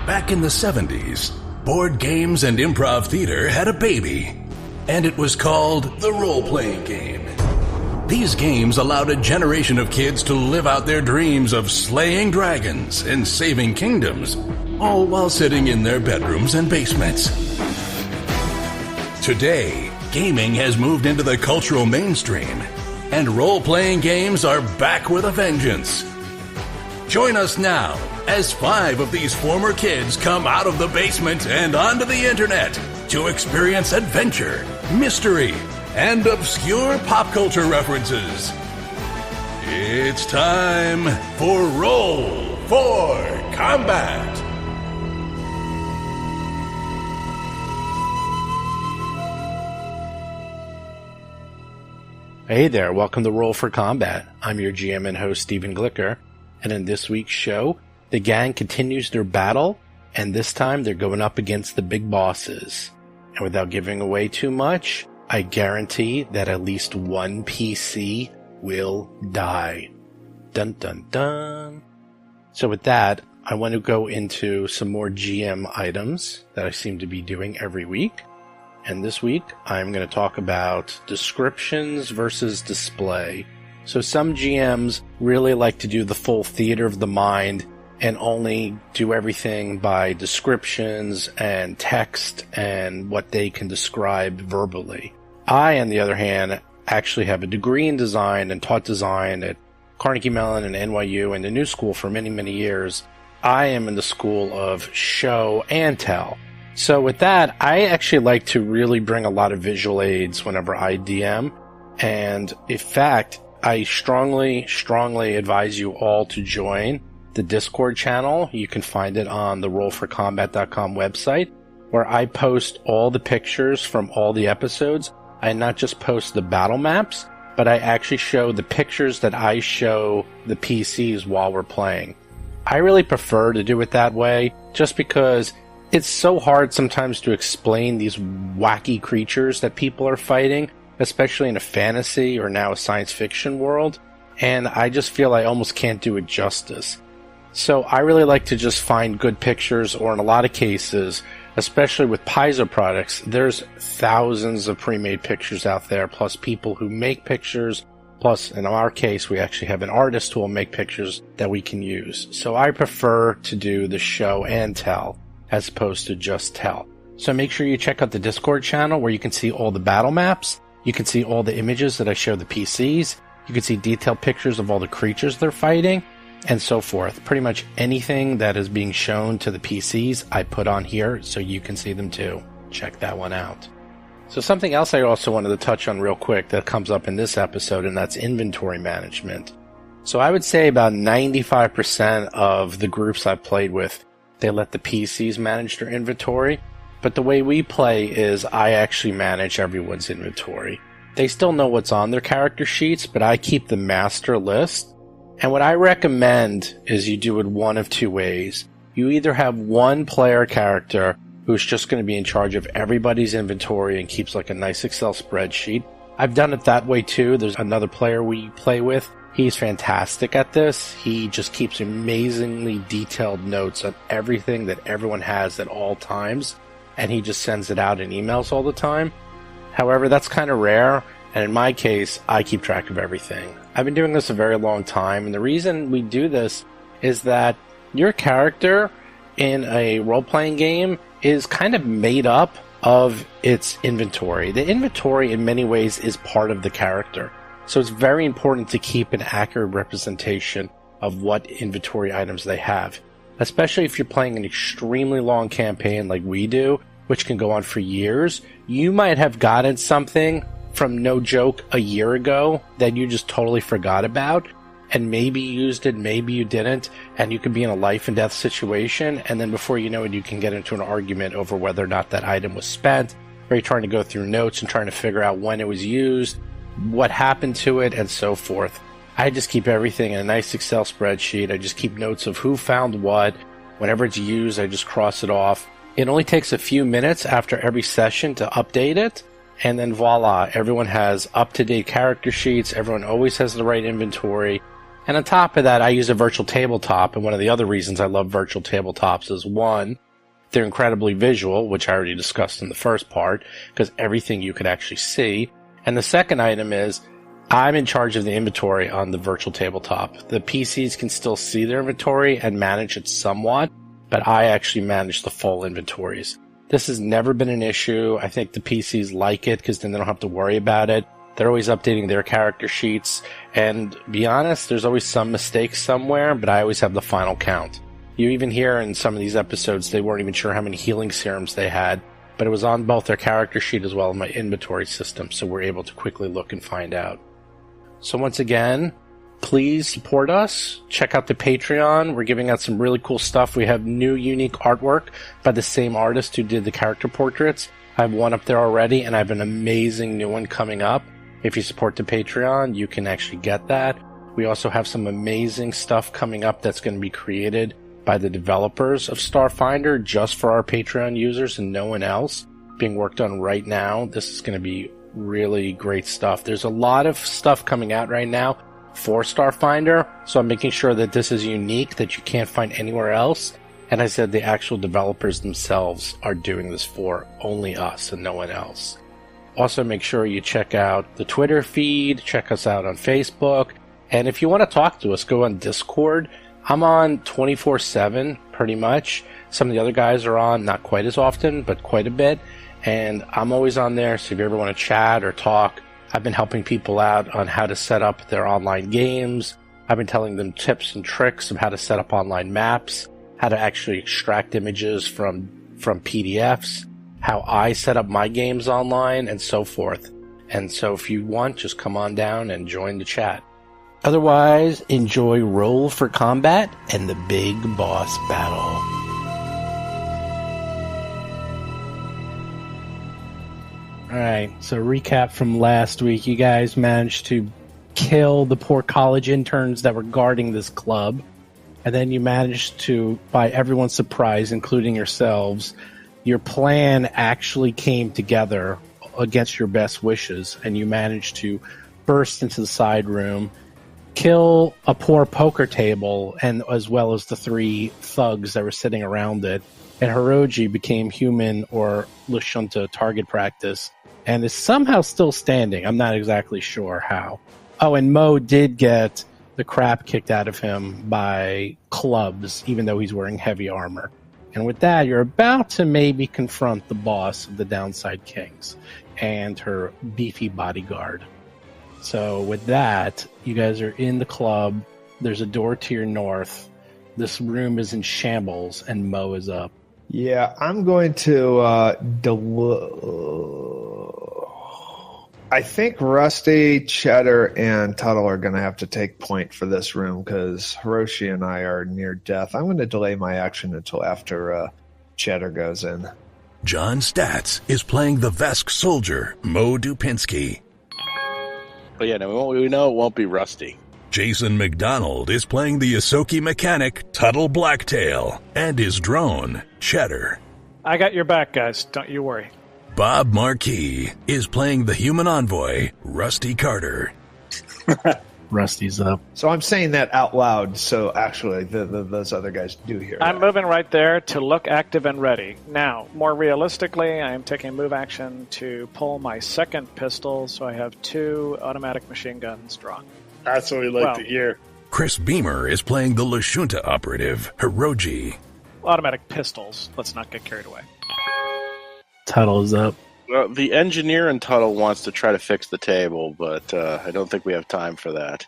Back in the 70s, board games and improv theater had a baby, and it was called the role-playing game. These games allowed a generation of kids to live out their dreams of slaying dragons and saving kingdoms, all while sitting in their bedrooms and basements. Today, gaming has moved into the cultural mainstream, and role-playing games are back with a vengeance. Join us now as 5 of these former kids come out of the basement and onto the internet to experience adventure, mystery, and obscure pop culture references. It's time for Roll for Combat! Hey there, welcome to Roll for Combat. I'm your GM and host, Stephen Glicker, and in this week's show, the gang continues their battle, and this time they're going up against the big bosses. And without giving away too much, I guarantee that at least one PC will die. Dun dun dun. So with that, I want to go into some more GM items that I seem to be doing every week. And this week, I'm going to talk about descriptions versus display. So some GMs really like to do the full theater of the mind and only do everything by descriptions and text and what they can describe verbally. I, on the other hand, actually have a degree in design and taught design at Carnegie Mellon and NYU and the New School for many, many years. I am in the school of show and tell. So with that, I actually like to really bring a lot of visual aids whenever I DM. And in fact, I strongly advise you all to join the Discord channel. You can find it on the rollforcombat.com website, where I post all the pictures from all the episodes. I not just post the battle maps, but I actually show the pictures that I show the PCs while we're playing. I really prefer to do it that way, just because it's so hard sometimes to explain these wacky creatures that people are fighting, especially in a fantasy or now a science fiction world, and I just feel I almost can't do it justice. So I really like to just find good pictures, or in a lot of cases, especially with Paizo products, there's thousands of pre-made pictures out there, plus people who make pictures, plus in our case, we actually have an artist who will make pictures that we can use. So I prefer to do the show and tell, as opposed to just tell. So make sure you check out the Discord channel where you can see all the battle maps, you can see all the images that I show the PCs, you can see detailed pictures of all the creatures they're fighting, and so forth. Pretty much anything that is being shown to the PCs, I put on here so you can see them too. Check that one out. So something else I also wanted to touch on real quick that comes up in this episode, and that's inventory management. So I would say about 95% of the groups I've played with, they let the PCs manage their inventory. But the way we play is I actually manage everyone's inventory. They still know what's on their character sheets, but I keep the master list. And what I recommend is you do it one of two ways. You either have one player character who's just going to be in charge of everybody's inventory and keeps like a nice Excel spreadsheet. I've done it that way too. There's another player we play with. He's fantastic at this. He just keeps amazingly detailed notes on everything that everyone has at all times, and he just sends it out in emails all the time. However, that's kind of rare, and in my case, I keep track of everything. I've been doing this a very long time, and the reason we do this is that your character in a role-playing game is kind of made up of its inventory. The inventory, in many ways, is part of the character. So it's very important to keep an accurate representation of what inventory items they have, especially if you're playing an extremely long campaign like we do, which can go on for years. You might have gotten something from, no joke, a year ago that you just totally forgot about, and maybe you used it, maybe you didn't, and you could be in a life and death situation, and then before you know it, you can get into an argument over whether or not that item was spent, or you're trying to go through notes and trying to figure out when it was used, what happened to it, and so forth. I just keep everything in a nice Excel spreadsheet. I just keep notes of who found what. Whenever it's used, I just cross it off. It only takes a few minutes after every session to update it, and then voila, everyone has up-to-date character sheets, everyone always has the right inventory, And on top of that, I use a virtual tabletop, and one of the other reasons I love virtual tabletops is, one, they're incredibly visual, which I already discussed in the first part, because everything you could actually see. And the second item is, I'm in charge of the inventory on the virtual tabletop. The PCs can still see their inventory and manage it somewhat, but I actually manage the full inventories. This has never been an issue. I think the PCs like it because then they don't have to worry about it. They're always updating their character sheets. And be honest, there's always some mistakes somewhere, but I always have the final count. You even hear in some of these episodes, they weren't even sure how many healing serums they had, but it was on both their character sheet as well as my inventory system, so we're able to quickly look and find out. So once again, please support us. Check out the Patreon. We're giving out some really cool stuff. We have new unique artwork by the same artist who did the character portraits. I have one up there already, and I have an amazing new one coming up. If you support the Patreon, you can actually get that. We also have some amazing stuff coming up that's going to be created by the developers of Starfinder just for our Patreon users and no one else, being worked on right now. This is going to be really great stuff. There's a lot of stuff coming out right now for Starfinder, so I'm making sure that this is unique, that you can't find anywhere else. And I said the actual developers themselves are doing this for only us and no one else. Also, make sure you check out the Twitter feed, check us out on Facebook, and if you want to talk to us, go on Discord. I'm on 24/7, pretty much. Some of the other guys are on, not quite as often, but quite a bit, and I'm always on there, so if you ever want to chat or talk, I've been helping people out on how to set up their online games. I've been telling them tips and tricks of how to set up online maps, how to actually extract images from PDFs, how I set up my games online, and so forth. And so if you want, just come on down and join the chat. Otherwise, enjoy Roll for Combat and the Big Boss Battle. Alright, so recap from last week. You guys managed to kill the poor college interns that were guarding this club. And then you managed to, by everyone's surprise, including yourselves, your plan actually came together against your best wishes, and you managed to burst into the side room, kill a poor poker table, and as well as the 3 thugs that were sitting around it. And Hirogi became human or Lashunta target practice, and is somehow still standing. I'm not exactly sure how. Oh, and Mo did get the crap kicked out of him by clubs, even though he's wearing heavy armor. And with that, you're about to maybe confront the boss of the Downside Kings and her beefy bodyguard. So with that, you guys are in the club. There's a door to your north. This room is in shambles, and Mo is up. Yeah, I'm going to I think Rusty, Cheddar, and Tuttle are going to have to take point for this room because Hiroshi and I are near death. I'm going to delay my action until after Cheddar goes in. John Statz is playing the Vesk soldier, Mo Dupinsky. But yeah, no, we know it won't be Rusty. Jason McDonald is playing the Yosoki mechanic, Tuttle Blacktail, and his drone, Cheddar. I got your back, guys. Don't you worry. Bob Marquis is playing the human envoy, Rusty Carter. Rusty's up. So I'm saying that out loud, so actually those other guys do hear I'm that. moving right there to look active and ready. Now, more realistically, I am taking a move action to pull my second pistol, so I have 2 automatic machine guns drawn. That's what we like to hear. Chris Beamer is playing the Lashunta operative, Hirogi. Automatic pistols. Let's not get carried away. Tuttle's up. Well, the engineer in Tuttle wants to try to fix the table, but I don't think we have time for that.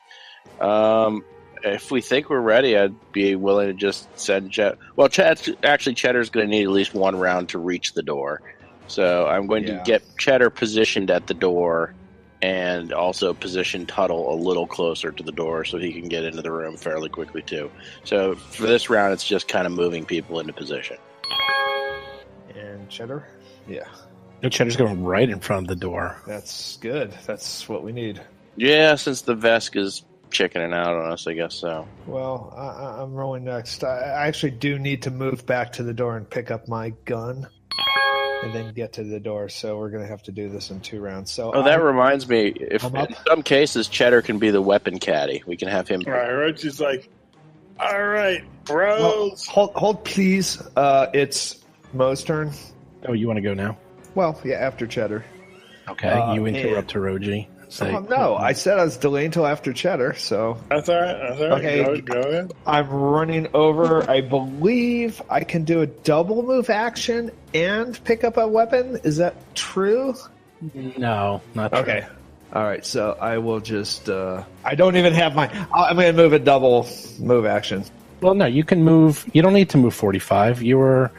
If we think we're ready, I'd be willing to just send Chet. Well, Cheddar's going to need at least 1 round to reach the door. So I'm going to get Cheddar positioned at the door and also position Tuttle a little closer to the door so he can get into the room fairly quickly, too. So for this round, it's just kind of moving people into position. And Cheddar? Yeah. No, Cheddar's going right in front of the door. That's good. That's what we need. Yeah, since the Vesk is chickening out on us, I guess so. Well, I'm rolling next. I actually do need to move back to the door and pick up my gun. and then get to the door. So we're going to have to do this in 2 rounds. So that reminds me, if I'm up. in some cases Cheddar can be the weapon caddy, we can have him. All right, Hiroji's like, all right, bros. Well, hold, please. It's Mo's turn. Oh, you want to go now? Well, yeah, after Cheddar. Okay, you interrupt Hiroji. Say, No, I said I was delaying until after Cheddar, so... That's all right. Okay. Go ahead. I'm running over. I believe I can do a double move action and pick up a weapon. Is that true? No, not true. Okay. All right, so I will just... I don't even have my... I'm going to move a double move action. Well, no, you can move... You don't need to move 45. You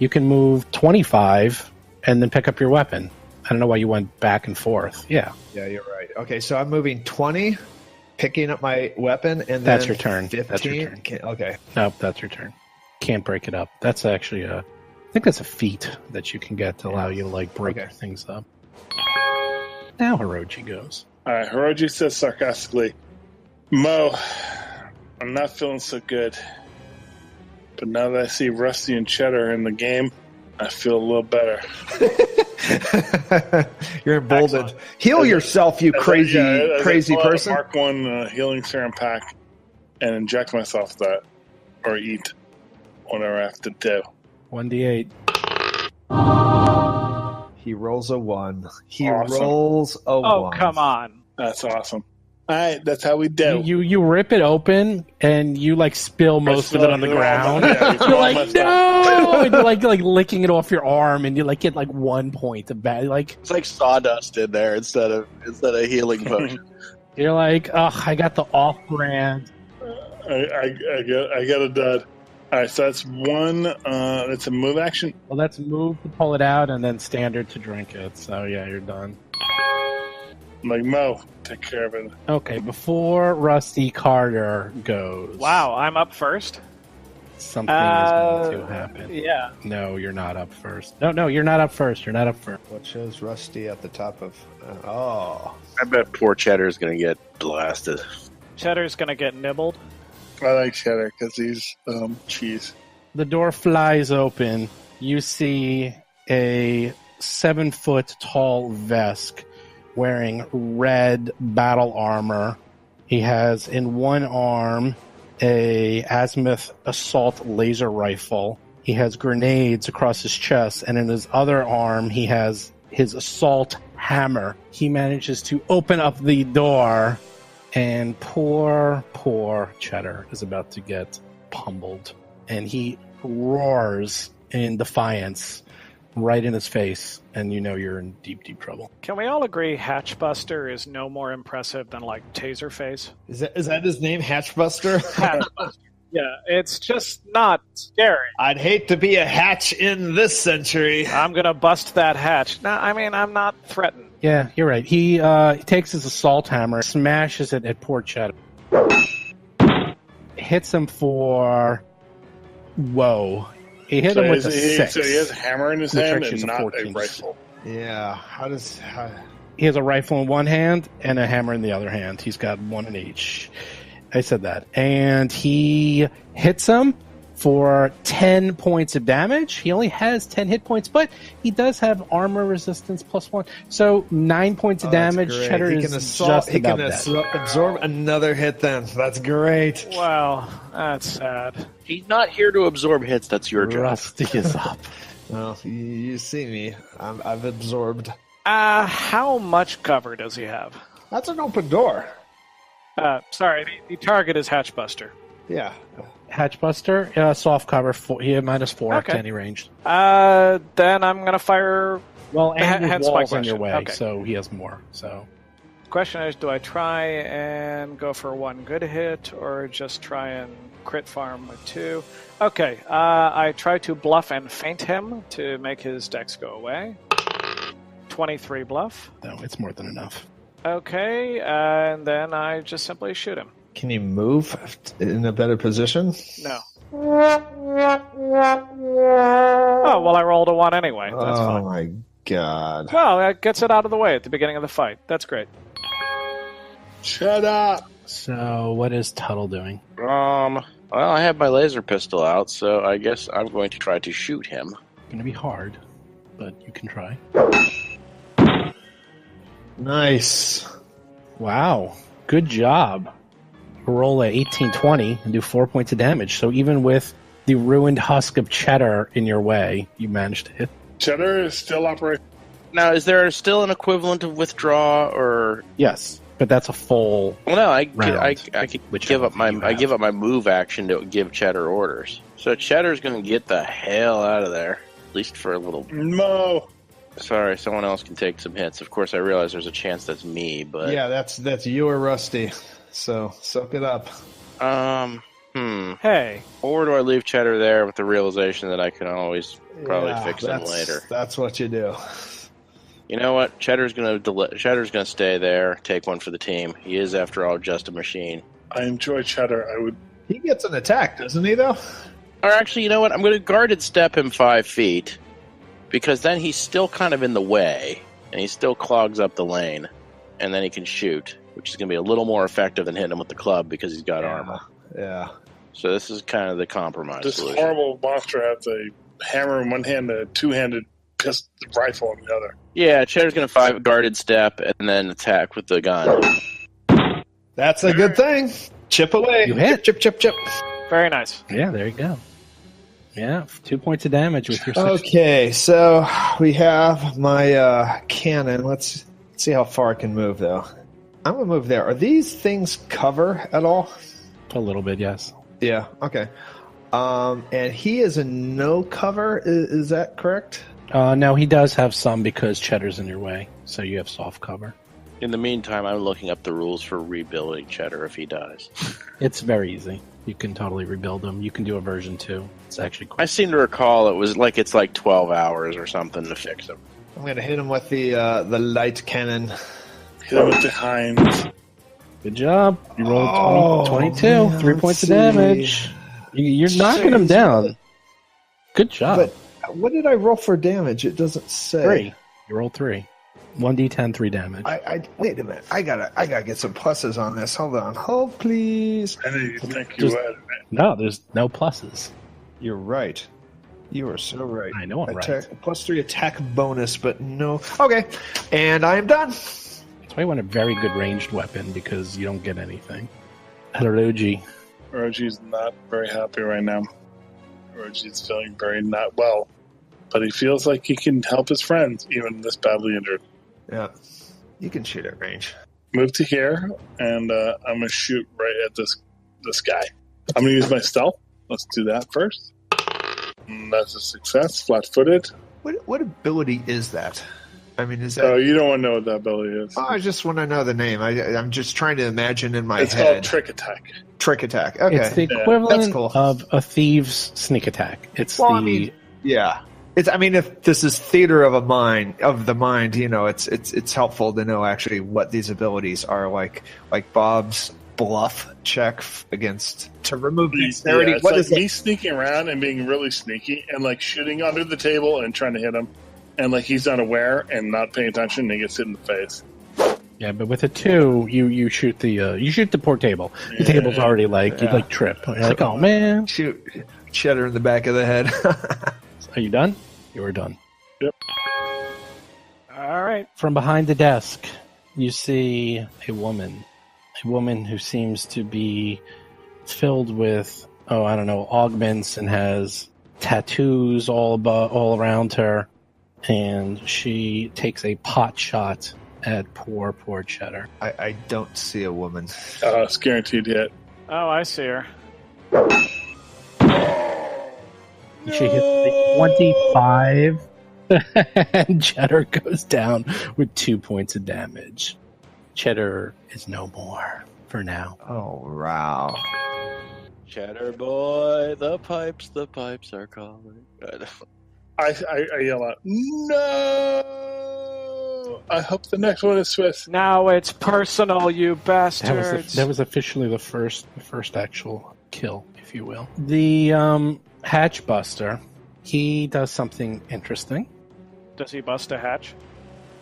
can move 25 and then pick up your weapon. I don't know why you went back and forth. Yeah. Yeah, you're right. Okay, so I'm moving 20, picking up my weapon, and then That's your turn. 15. That's your turn. Okay. Nope, that's your turn. Can't break it up. That's actually I think that's a feat that you can get to allow you to like break things up. Now Hiroji goes. All right, Hiroji says sarcastically, Mo, I'm not feeling so good. But now that I see Rusty and Cheddar in the game, I feel a little better. You're emboldened. Heal yourself, you crazy person. Mark 1 healing serum pack and inject myself that, or eat whatever I have to do. 1d8. He rolls a 1. He Awesome. rolls a 1. Oh, come on. That's awesome. All right, that's how we do. You rip it open and you like spill most of it on the ground. Yeah, You're like, no! And you're like licking it off your arm, and you like get like 1 point of bad. Like It's like sawdust in there instead of healing potion. you're like, ugh, I got the off-brand. I got a dud. All right, so that's 1. That's a move action. Well, that's move to pull it out, and then standard to drink it. So yeah, you're done. I'm like, Mo, take care of it. Okay, before Rusty Carter goes. Wow, I'm up first? Something is going to happen. Yeah. No, you're not up first. No, you're not up first. You're not up first. What shows Rusty at the top of... oh. I bet poor Cheddar's going to get blasted. Cheddar's going to get nibbled. I like Cheddar because he's cheese. The door flies open. You see a 7-foot-tall Vesk wearing red battle armor. He has in one arm a azimuth assault laser rifle. He has grenades across his chest, and in his other arm he has his assault hammer. He manages to open up the door, and poor Cheddar is about to get pummeled. And he roars in defiance right in his face, and you know you're in deep trouble. Can we all agree Hatchbuster is no more impressive than, like, Taserface? Is that his name, Hatchbuster? Hatchbuster. Yeah, it's just not scary. I'd hate to be a hatch in this century. I'm going to bust that hatch. No, I mean, I'm not threatened. Yeah, you're right. He takes his assault hammer, smashes it at poor Cheddar. Hits him for... Whoa. He hit him with a 6. So he has a hammer in his hand Which and is a not 14. a rifle. Yeah, He has a rifle in one hand and a hammer in the other hand. He's got one in each. I said that. And he hits him for 10 points of damage. He only has 10 hit points, but he does have armor resistance +1. So 9 points of damage. Cheddar is just about dead. Absorb another hit then. That's great. Wow, that's sad. He's not here to absorb hits. That's your job. Rusty is up. Well, you see me. I've absorbed. How much cover does he have? That's an open door. Sorry, the target is Hatchbuster. Yeah. Hatchbuster, soft cover. He had -4 Okay. to any ranged. Then I'm going to fire... Well, and hence his my walls on your question. way, Okay. so he has more. So Question is, do I try and go for one good hit, or just try and crit farm with 2? Okay, I try to bluff and feint him to make his dex go away. 23 bluff. no, it's more than enough. Okay, and then I just simply shoot him. Can you move in a better position? No. Oh, well, I rolled a 1 anyway. That's fine. My God. Well, that gets it out of the way at the beginning of the fight. That's great. Shut up. So what is Tuttle doing? Well, I have my laser pistol out, so I guess I'm going to try to shoot him. Going to be hard. but you can try. Nice. Wow. Good job. Roll a 18-20 and do 4 points of damage. So even with the ruined husk of cheddar in your way, you managed to hit. Cheddar is still operating. Now, is there still an equivalent of withdraw, or Yes, but that's a full. well, no? I Round. could Which give I up my don't think you give up my move action to give Cheddar orders. So Cheddar's going to get the hell out of there, at least for a little. Mo. Sorry, someone else can take some hits. Of course, I realize there's a chance that's me, but Yeah, that's you or Rusty. So soak it up. Hey, Or do I leave Cheddar there with the realization that I can always probably fix him later? That's what you do. You know what? Cheddar's gonna stay there. Take one for the team. He is, after all, just a machine. I enjoy Cheddar. I would. He gets an attack, doesn't he, though? Or actually, you know what? I'm going to guarded step him 5 feet, because then he's still kind of in the way, and he still clogs up the lane, and then he can shoot, which is going to be a little more effective than hitting him with the club because he's got armor. Yeah. So this is kind of the compromise This solution. horrible monster has a hammer in one hand and a two-handed pistol rifle in the other. Yeah, Cheddar's going to 5 guarded step and then attack with the gun. That's a good thing. Chip away. You hit. Chip, chip, chip. very nice. Yeah, there you go. Yeah, 2 points of damage with your 6. Okay, so we have my cannon. Let's see how far I can move, though. I'm going to move there. Are these things cover at all? A little bit, yes. Yeah, okay. And he is a no cover, is that correct? No, he does have some because Cheddar's in your way, so you have soft cover. In the meantime, I'm looking up the rules for rebuilding Cheddar if he dies. It's very easy. You can totally rebuild him. You can do a version 2. It's actually I cool. seem to recall it's like 12 hours or something to fix him. I'm going to hit him with the light cannon. Hit him with the hinds. Good job. You rolled 22. man, 3 let's points of see. damage. You're knocking him down. Good job. But what did I roll for damage? It doesn't say. 3. You rolled 3. 1d10, 3 damage. I wait a minute. I gotta get some pluses on this. Hold on. Hold, please. I know you think you Just- would. No, there's no pluses. You're right. You are so right. I know I'm right. +3 attack bonus, but no. Okay, and I am done. That's why you want a very good ranged weapon, because you don't get anything. Hirogi. Roji's not very happy right now. Roji's feeling very not well. But he feels like he can help his friends, even this badly injured. Yeah, you can shoot at range. Move to here, and I'm going to shoot right at this guy. I'm going to use my stealth. Let's do that first. And that's a success, flat-footed. What ability is that? I mean, is that? Oh, you don't want to know what that ability is. Oh, I just want to know the name. I'm just trying to imagine in my It's head. called Trick Attack. Trick attack. Okay. It's the Yeah, equivalent that's cool. of a thieves' sneak attack. It's Well, the I mean, yeah. It's. I mean, if this is theater of the mind, you know, it's helpful to know actually what these abilities are like. Like Bob's bluff check against to remove dexterity. It's What like is it? me sneaking around and being really sneaky and like shooting under the table and trying to hit him. And like he's unaware and not paying attention and he gets hit in the face. yeah, but with a 2, you shoot the poor table. The table's already like you like trip. You're like, oh man. Shoot Cheddar in the back of the head. Are you done? You are done. Yep. All right. From behind the desk, you see a woman who seems to be filled with, augments and has tattoos all around her, and she takes a pot shot at poor Cheddar. I don't see a woman. It's guaranteed hit. Oh, I see her. She hits the 25, and Cheddar goes down with 2 points of damage. Cheddar is no more for now. Oh wow! Cheddar boy, the pipes are calling. I yell out, no! I hope the next one is Swiss. Now it's personal, you bastards. That was officially the first actual kill, if you will. The Hatchbuster, he does something interesting. Does he bust a hatch?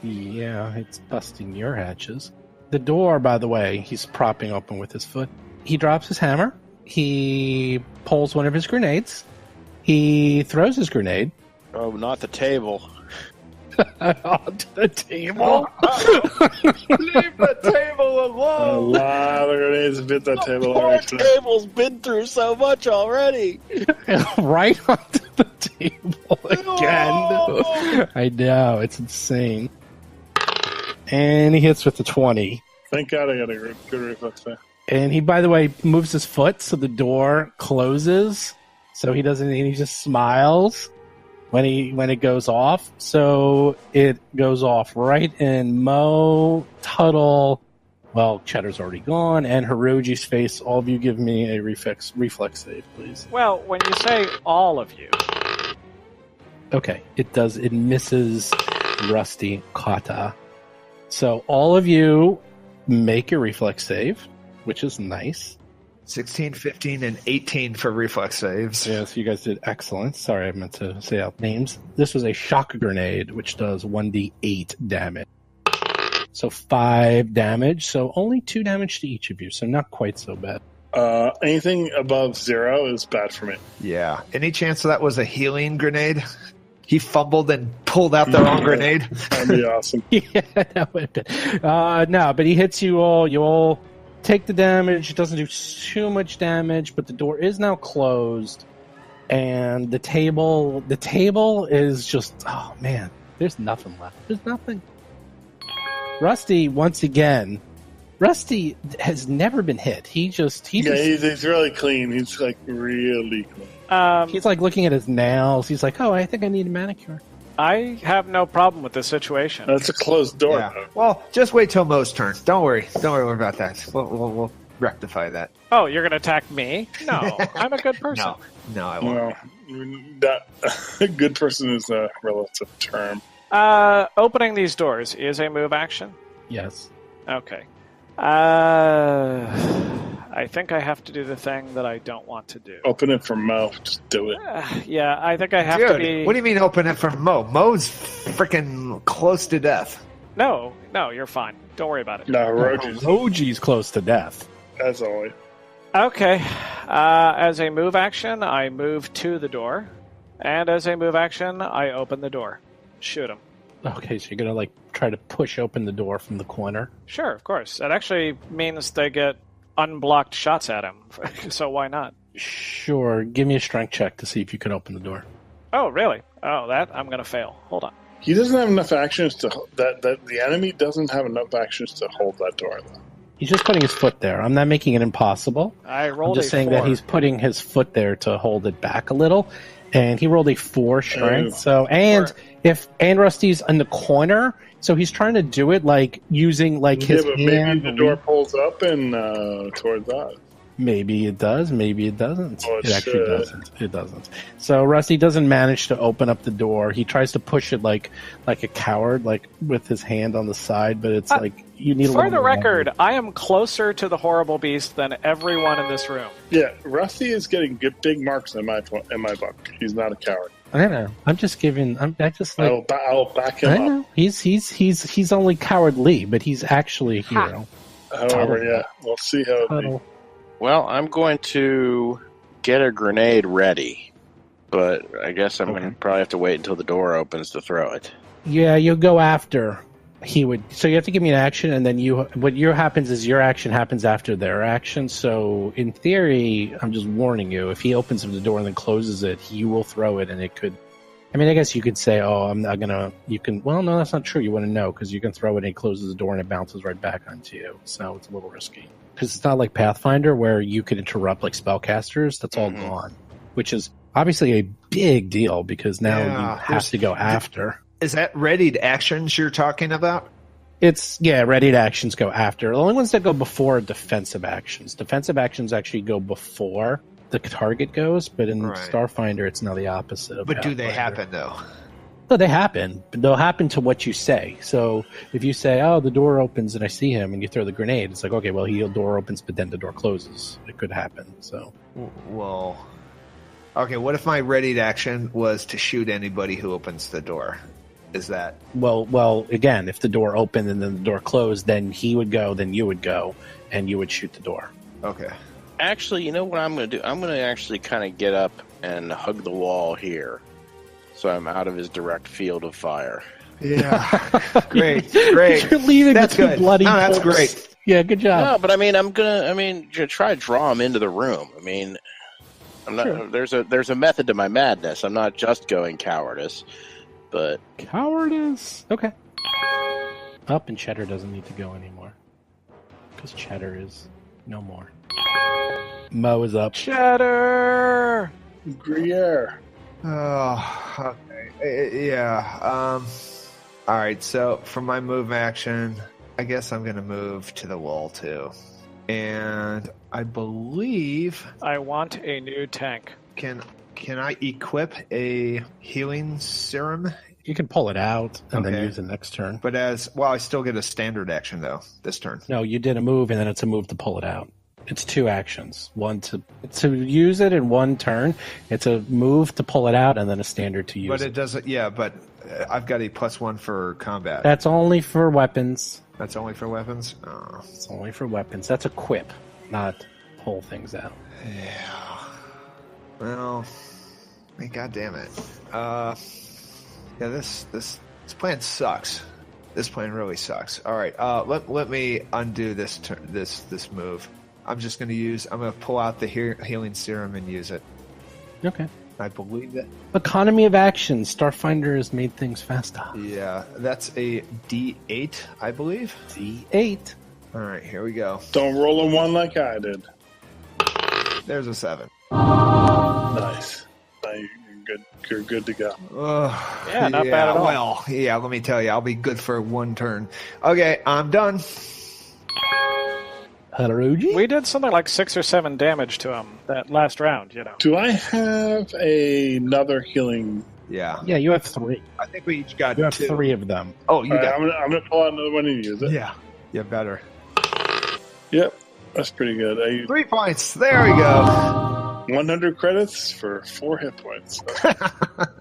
Yeah, it's busting your hatches. The door, by the way, he's propping open with his foot. He drops his hammer. He pulls one of his grenades. He throws his grenade. Oh, not the table. onto the table. Leave the table A alone. lot of grenades have hit that table Poor already. table's been through so much already. Right onto the table again. I know, it's insane. And he hits with the 20. Thank God I got a good reflex there. And he, by the way, moves his foot so the door closes. So he doesn't. He just smiles when it goes off. So it goes off right in Mo, Tuttle. Well, Cheddar's already gone, and Hirogi's face. All of you, give me a reflex save, please. Well, when you say all of you, Okay, it does. It misses Rusty Kata. So all of you make a reflex save, which is nice. 16, 15, and 18 for reflex saves. Yes, you guys did excellent. Sorry, I meant to say out names. This was a shock grenade, which does 1d8 damage. So 5 damage, so only 2 damage to each of you, so not quite so bad. Anything above 0 is bad for me. Yeah. Any chance that was a healing grenade? He fumbled and pulled out the wrong grenade. That'd be awesome. Yeah, that would have been. No, but he hits you all. You all take the damage. It doesn't do too much damage, but the door is now closed. And the table is just, oh man, there's nothing left. There's nothing. Rusty, once again, Rusty has never been hit. He's Really clean. He's like really clean. he's like looking at his nails. He's like, oh, I think I need a manicure. I have no problem with this situation. That's a closed door. Yeah. Though. Well, just wait till Mo's turn. Don't worry about that. We'll rectify that. Oh, you're going to attack me? No, I'm a good person. No, I won't. Well, that good person is a relative term. Opening these doors is a move action? Yes. Okay. I think I have to do the thing that I don't want to do. Open it for Mo. Just do it. Yeah, I think I have Dude, to be... what do you mean open it for Mo? Mo's freaking close to death. No, you're fine. Don't worry about it. No, Roji's Hirogi's close to death. as always. Okay. As a move action, I move to the door. And as a move action, I open the door. Shoot him. Okay, so you're gonna like try to push open the door from the corner. Sure, of course. That actually means they get unblocked shots at him. So why not? Sure, give me a strength check to see if you can open the door. Oh, really? Oh, that I'm going to fail. Hold on. He doesn't have enough actions to that the enemy doesn't have enough actions to hold that door. Though. He's just putting his foot there. I'm not making it impossible. I I'm rolled just a saying 4. that he's putting his foot there to hold it back a little. And he rolled a 4 strength. So and Rusty's in the corner, so he's trying to do it like using like his but hand. maybe the door pulls up and towards that. Maybe it does. Maybe it doesn't. Oh, it actually doesn't. It doesn't. So Rusty doesn't manage to open up the door. He tries to push it like a coward, like with his hand on the side. But it's like you need. For the record, I am closer to the horrible beast than everyone in this room. Yeah, Rusty is getting good big marks in my book. He's not a coward. I don't know. I'm just giving. I just like. I'll back I him up. know. He's only cowardly, but he's actually a hero. However, yeah, we'll see how. It be. Well, I'm going to get a grenade ready, but I guess I'm going to probably have to wait until the door opens to throw it. Yeah, you'll go after. He would. So you have to give me an action, and then happens is your action happens after their action. So in theory, I'm just warning you. If he opens the door and then closes it, you will throw it, and it could. I mean, I guess you could say, "Oh, I'm not gonna." You can. Well, no, that's not true. You want to know because you can throw it, and he closes the door, and it bounces right back onto you. So it's a little risky because it's not like Pathfinder where you could interrupt like spellcasters. That's all gone, which is obviously a big deal because now you have to go after. Is that readied actions you're talking about? It's, readied actions go after. The only ones that go before are defensive actions. Defensive actions actually go before the target goes, but in Starfinder, it's now the opposite. But do they happen, though? No, they happen. But they'll happen to what you say. So if you say, oh, the door opens and I see him, and you throw the grenade, it's like, okay, well, the door opens, but then the door closes. It could happen. So, well, okay, what if my readied action was to shoot anybody who opens the door? Is that well again, if the door opened and then the door closed, then he would go, then you would go, and you would shoot the door. Okay. Actually, you know what I'm going to do? I'm going to actually kind of get up and hug the wall here, so I'm out of his direct field of fire. Yeah. Great. Great. You're leaving That's the two good. bloody No, that's corpse. great. Yeah, good job. No, but you try to draw him into the room. I mean, I'm not. Sure. There's a method to my madness. I'm not just going cowardice, but Cowardice. Okay. Up, and Cheddar doesn't need to go anymore. Because Cheddar is no more. Mo is up. Cheddar! Gruyere. Oh, okay. Yeah. All right. So for my move action, I guess I'm going to move to the wall too. And I believe I want a new tank. can I equip a healing serum? You can pull it out and then Okay. use it next turn. But I still get a standard action though this turn. No, you did a move, and then it's a move to pull it out. It's two actions. One to use it in one turn. It's a move to pull it out, and then a standard to use But it. it doesn't. Yeah, but I've got a +1 for combat. That's only for weapons. That's only for weapons. Oh. It's only for weapons. That's equip, not pull things out. Yeah. Well, I mean, God damn it. Yeah, this plan sucks. This plan really sucks. All right. Let me undo this this move. I'm gonna pull out the healing serum and use it. Okay. I believe that. Economy of action. Starfinder has made things faster. Yeah, that's a D8, I believe. D8. All right, here we go. Don't roll a 1 like I did. There's a 7. Nice. Now you're good to go. Yeah, not bad at all. Well, yeah, let me tell you, I'll be good for one turn. Okay, I'm done. Hirogi? We did something like 6 or 7 damage to him that last round, you know. Do I have another healing? Yeah, Yeah, you have 3. I think we each got You have 2. 3 of them. Oh, you All right, got. I'm gonna pull out another one and use it. Yeah, better. Yep, that's pretty good. I used 3 points. There we go. 100 credits for 4 hit points.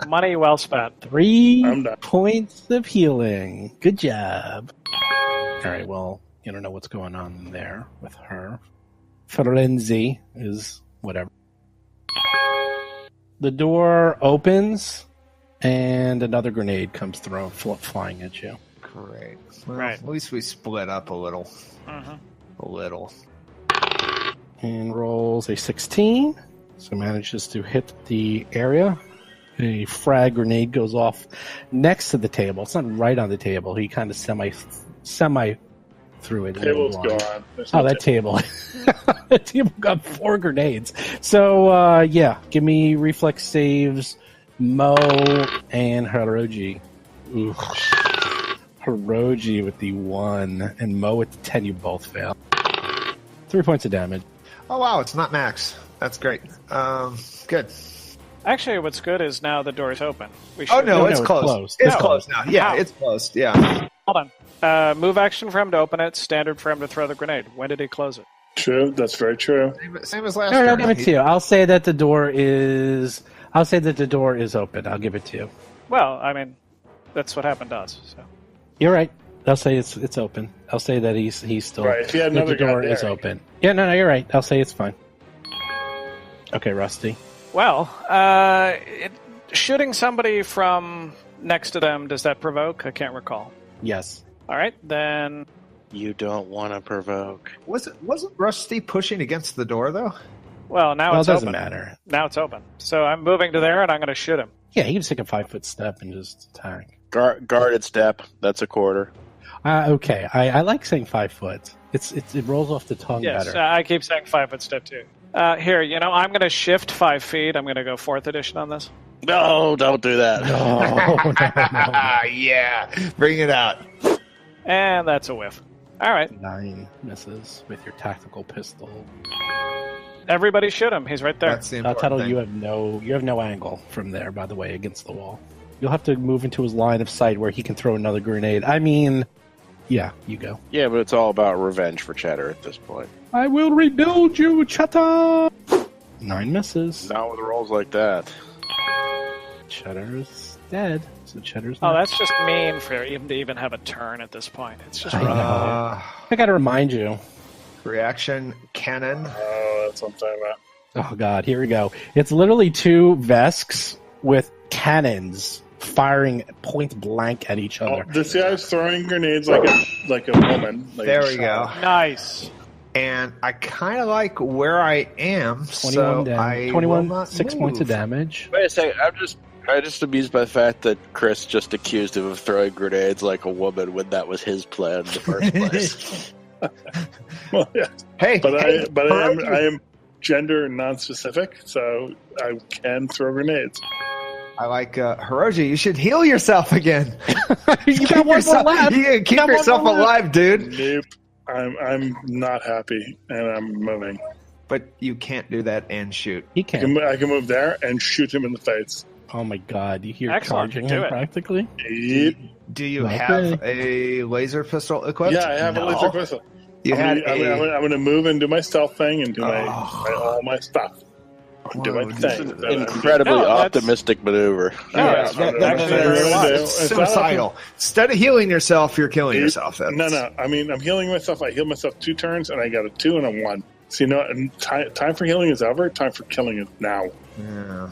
Money well spent. 3 I'm done. points of healing. Good job. All right, well, you don't know what's going on there with her. Ferenzi is whatever. The door opens, and another grenade comes flying at you. Great. Well, Right. At least we split up a little. Mhm. A little. And rolls a 16, so manages to hit the area. A frag grenade goes off next to the table. It's not right on the table. He kind of semi through it. Table's Line. gone. There's Oh, no that table. That table got 4 grenades. So, yeah, give me reflex saves, Mo and Hirogi. Ooh. Hirogi with the 1, and Mo with the 10. You both fail. 3 points of damage. Oh wow, it's not max. That's great. Good. Actually, what's good is now the door is open. We Oh should- no, No, it's it's closed. closed. It's No. closed now. Yeah, How? it's closed. Yeah. Hold on. Move action for him to open it. Standard for him to throw the grenade. When did he close it? True, that's very true. Same as last All right, I'll turn. give it to you. I'll say that the door is open. I'll give it to you. Well, I mean, that's what happened to us. So. You're right. I'll say it's open. I'll say that he's still Right, if you had that another the door guy is there. open. Yeah, no, you're right. I'll say it's fine. Okay, Rusty. Well, shooting somebody from next to them, does that provoke? I can't recall. Yes. All right, then. you don't want to provoke. Wasn't Rusty pushing against the door though? Well, now Well, it it's doesn't open. matter. Now it's open. So I'm moving to there, and I'm going to shoot him. Yeah, he can take a 5-foot step and just attack. Guarded step. That's a quarter. Okay, I like saying 5 foot. It rolls off the tongue Yes, better. I keep saying 5-foot step too. Here, I'm going to shift 5 feet. I'm going to go 4th edition on this. No, don't do that. No. Yeah. Bring it out. And that's a whiff. All right, 9 misses with your tactical pistol. everybody shoot him. He's right there. That's the I'll important tell thing. you have no angle from there, by the way, against the wall. You'll have to move into his line of sight where he can throw another grenade. I mean, yeah, you go. Yeah, but it's all about revenge for Cheddar at this point. I will rebuild you, Cheddar! 9 misses. Not with rolls like that. Cheddar's dead, so Cheddar's Oh, not. that's just mean for him to even have a turn at this point. It's just I know. I gotta remind you. Reaction cannon. Oh, that's what I'm talking about. Oh god, here we go. It's literally 2 Vesks with cannons firing point blank at each other. This guy's throwing grenades like a woman. Like There we go. Nice. And I kind of like where I am, 21 so damage. I 21, will not 6 move. points of damage. Wait a second. I'm just amused by the fact that Chris just accused him of throwing grenades like a woman when that was his plan in the first place. Well, yeah. Hey, But hey, I am gender non-specific, so I can throw grenades. I like Hirogi. You should heal yourself again. You got one more left. You keep got one yourself more alive, dude. Nope. I'm not happy, and I'm moving. But you can't do that and shoot. He can. I can move there and shoot him in the face. Oh my god, you hear Excellent. charging Do him it. practically? Yep. Do you Okay. have a laser pistol equipped? Yeah, I have a laser pistol. You had I'm going to move and do my stealth thing and do all my stuff. Do my Whoa, thing. Incredibly No, that's- optimistic maneuver. That's suicidal. Instead of healing yourself, you're killing yourself. No. I mean, I'm healing myself. I heal myself 2 turns, and I got a 2 and a 1. So, you know, and time for healing is over. Time for killing is now. Yeah,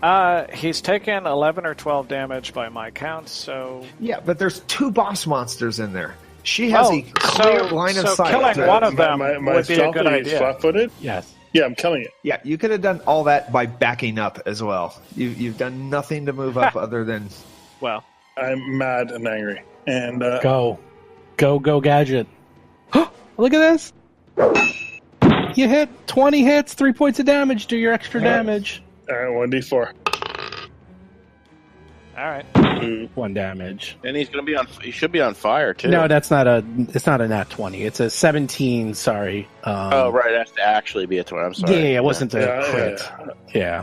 well. He's taken 11 or 12 damage by my count, so... Yeah, but there's 2 boss monsters in there. She has a clear line of sight. killing one of them My would be a stealth good is idea. flat-footed. Yes. Yeah, I'm killing it. Yeah, you could have done all that by backing up as well. You've done nothing to move up other than... Well, I'm mad and angry. And Go, gadget. Look at this. You hit 20 hits, 3 points of damage. Do your extra damage. 1d4. all right. 1 damage. And he should be on fire too. No, it's not a nat 20. It's a 17, sorry. Oh, right. It has to actually be a 20. I'm sorry. Yeah, it wasn't a crit. Yeah.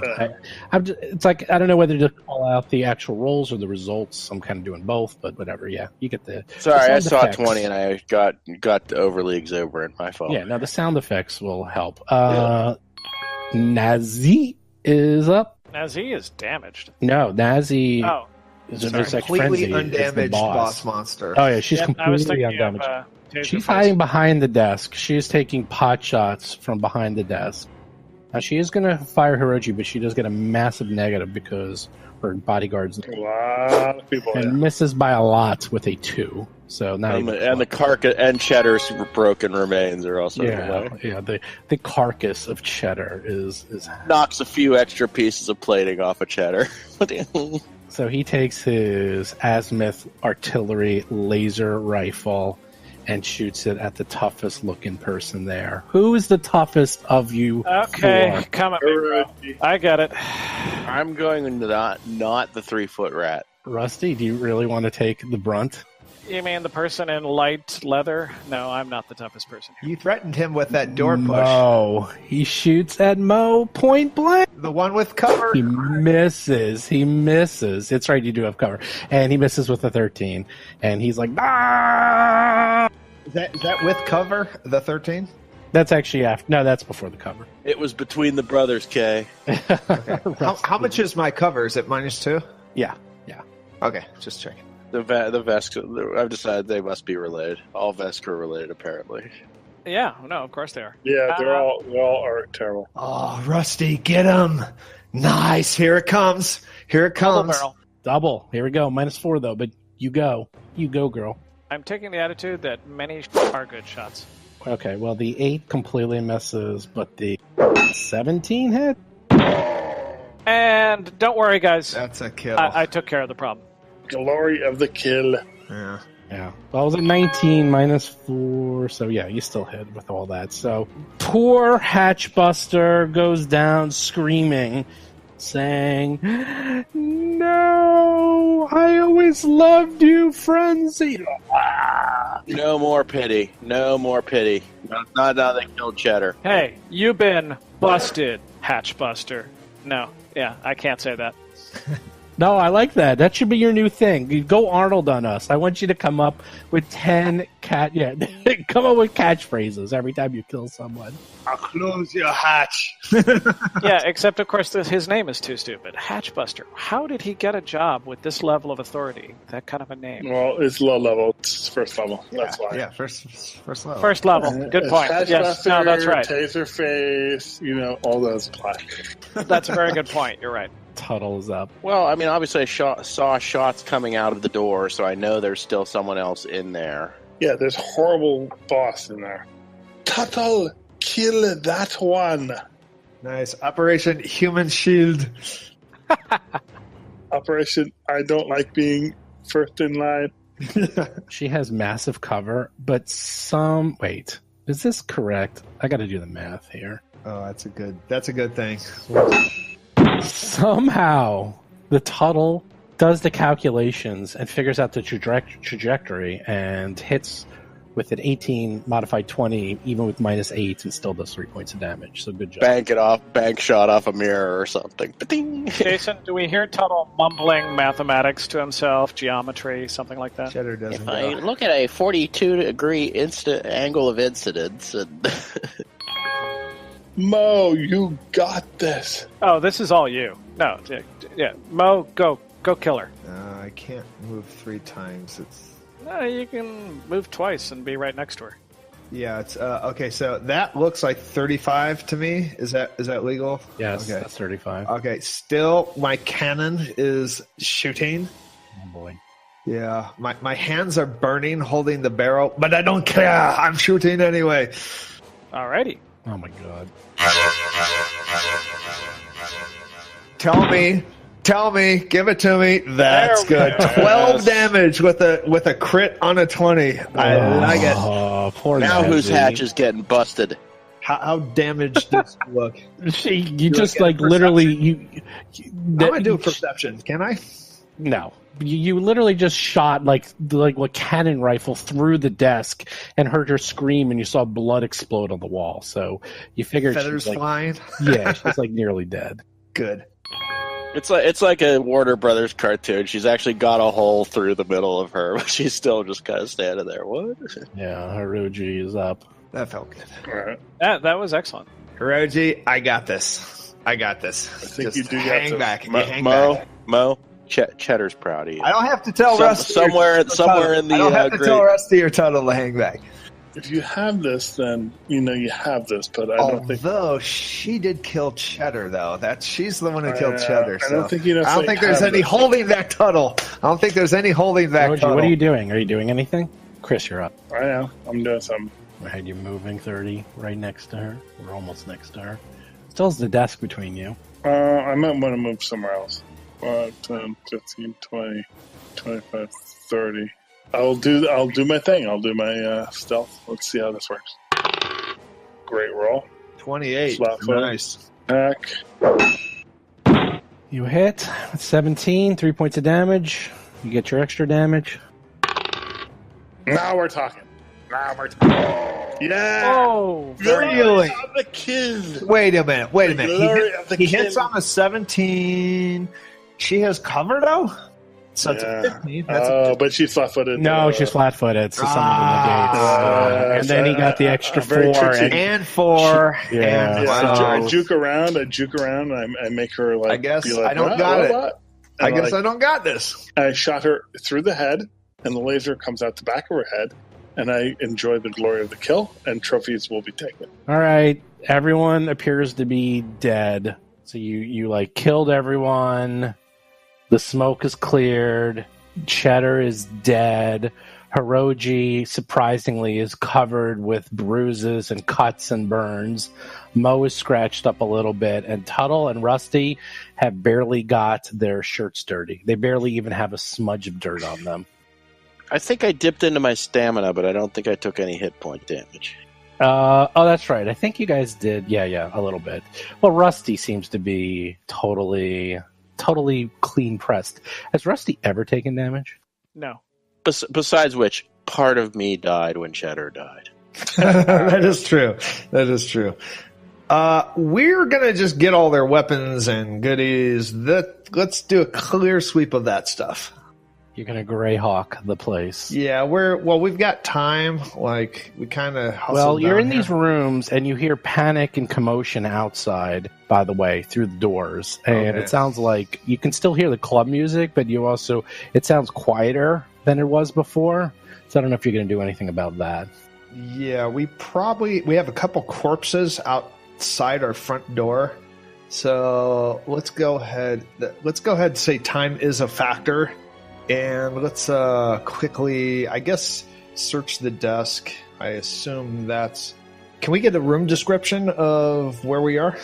It's like, I don't know whether to call out the actual rolls or the results. I'm kind of doing both, but whatever. Yeah, you get the Sorry, the I sound saw effects. 20 and I got overly exuberant. My fault. Yeah, now the sound effects will help. Nazi is up. Nazi is damaged. No, Nazi Oh, is Sorry, like completely Frenzy is the undamaged boss. boss monster. Oh yeah, she's yep, I was completely thinking undamaged. of Taser She's Face. hiding behind the desk. She is taking pot shots from behind the desk. Now she is going to fire Hiroji, but she does get a massive negative because her bodyguard's A lot of people. and misses by a lot with a 2. So now And the carcass and Cheddar's broken remains are also in the yeah, way. yeah. The carcass of Cheddar is Knocks a few extra pieces of plating off of Cheddar. so he takes his azimuth artillery laser rifle and shoots it at the toughest looking person there. Who is the toughest of you? Okay, 4? come at me, bro. I get it. I'm going into not the 3-foot rat. Rusty, do you really want to take the brunt? You mean the person in light leather? No, I'm not the toughest person here. You threatened him with that door push. No, he shoots at Mo point blank. The one with cover. He misses. It's right, you do have cover. And he misses with a 13. And he's like, ah! Is that with cover, the 13? That's actually after. No, that's before the cover. It was between the brothers, Kay. Okay. How much is my cover? Is it -2? Yeah. Okay, just checking. The Vesk, I've decided they must be related. All Vesk are related, apparently. Yeah, no, of course they are. Yeah, they all are terrible. Oh, Rusty, get him. Nice. Here it comes. Here it Double comes. barrel. Double. Here we go. -4, though, but you go. You go, girl. I'm taking the attitude that many are good shots. Okay, well, the 8 completely misses, but the 17 hit? And don't worry, guys. That's a kill. I took care of the problem. Glory of the kill. Yeah. Yeah. Well, it was a 19 -4, so yeah, you still hit with all that. So poor Hatchbuster goes down screaming, saying, "No, I always loved you, Frenzy." No more pity. No more pity. Not now they killed Cheddar. Hey, you've been busted, Hatchbuster. No, yeah, I can't say that. No, I like that. That should be your new thing. You go Arnold on us. I want you to come up with 10 come up with catchphrases every time you kill someone. I'll close your hatch. Yeah, except of course his name is too stupid. Hatchbuster. How did he get a job with this level of authority? That kind of a name. Well, it's low level. It's first level. That's why. Yeah, first level. First level. Good point. Yes, no, that's right. Taser face, all those apply. That's a very good point. You're right. Tuttle's up. Well, I mean, obviously I saw shots coming out of the door, so I know there's still someone else in there. Yeah, there's horrible boss in there. Tuttle, kill that one. Nice. Operation Human Shield. Operation I don't like being first in line. She has massive cover, but wait, is this correct? I got to do the math here. Oh, that's a good thing. Somehow the Tuttle does the calculations and figures out the trajectory and hits with an 18 modified 20, even with -8, and still does 3 points of damage. So good job. Bank shot off a mirror or something. Ba-ding. Jason, do we hear Tuttle mumbling mathematics to himself, geometry, something like that? Cheddar doesn't If go. I look at a 42-degree angle of incidence, and Mo, you got this. Oh, this is all you. No, yeah. Mo, go kill her. I can't move 3 times. No, you can move twice and be right next to her. Yeah, it's okay. So that looks like 35 to me. Is that legal? Yes, Okay. that's 35. Okay. Still, my cannon is shooting. Oh boy. Yeah, my hands are burning, holding the barrel, but I don't care. I'm shooting anyway. Alrighty. Oh my god. Tell me, give it to me. That's There we good. go. 12 damage with a crit on a 20. I like it. Oh, poor now whose Nancy. hatch is getting busted? How damaged does it look? You just get a like literally I'm gonna do a perception. Can I? No, you literally just shot like a cannon rifle through the desk and heard her scream, and you saw blood explode on the wall. So you figured Feathers she's like, flying. yeah, she's like nearly dead. Good. It's like a Warner Brothers cartoon. She's actually got a hole through the middle of her, but she's still just kind of standing there. What? Yeah, Hirogi is up. That felt good. All right. That was excellent. Hiroji, I got this. I think you do got hang this. back. Mo, Back. Mo, Cheddar's proud of you. I don't have to tell Rusty. somewhere in the I don't have to great. tell Rusty or Tuttle to hang back. If you have this, then you know you have this. But I don't think. Although she did kill Cheddar, though. She's the one who killed Cheddar. I don't so think you. I don't think there's have any this. holding back Tuttle. I don't think there's any holding back Hiroji, Tuttle. what are you doing? Are you doing anything? Chris, you're up. I know. I'm doing something. Right, you're moving 30 right next to her. We're almost next to her. Still's the desk between you. I might want to move somewhere else. 5, 10, 15, 20, 25, 30. I'll do my thing. I'll do my stealth. Let's see how this works. Great roll. 28. Slap foot. Nice. Attack. You hit with 17, 3 points of damage. You get your extra damage. Now we're talking. Yeah. Oh, Really? I'm the kid. Wait a minute. The glory of the He hits king. on a 17. She has cover, though? So it's Yeah. a 15. That's But she's flat-footed. No, she's flat-footed, so someone negates. And then he got the extra very 4. tricky. and 4. Yeah. And I wow. juke around. I make her like. I guess be like, I don't "What? got What? it. What?" I And, guess like, I don't got this. I shot her through the head, and the laser comes out the back of her head, and I enjoy the glory of the kill, and trophies will be taken. All right, everyone appears to be dead. So you like killed everyone. The smoke is cleared. Cheddar is dead. Hiroji, surprisingly, is covered with bruises and cuts and burns. Mo is scratched up a little bit, and Tuttle and Rusty have barely got their shirts dirty. They barely even have a smudge of dirt on them. I think I dipped into my stamina, but I don't think I took any hit point damage. Oh, that's right. I think you guys did. Yeah, a little bit. Well, Rusty seems to be totally clean pressed. Has Rusty ever taken damage? no. Besides which, part of me died when Cheddar died. That is true. We're going to just get all their weapons and goodies. Let's do a clear sweep of that stuff. You're gonna Greyhawk the place. Yeah, we've got time. Like, we kind of Well, you're in these rooms and you hear panic and commotion outside, by the way, through the doors. And Okay. it sounds like you can still hear the club music, but it sounds quieter than it was before. So I don't know if you're going to do anything about that. Yeah, we have a couple corpses outside our front door. So let's go ahead. And say time is a factor, and let's quickly, I guess, search the desk. I assume that's. Can we get a room description of where we are?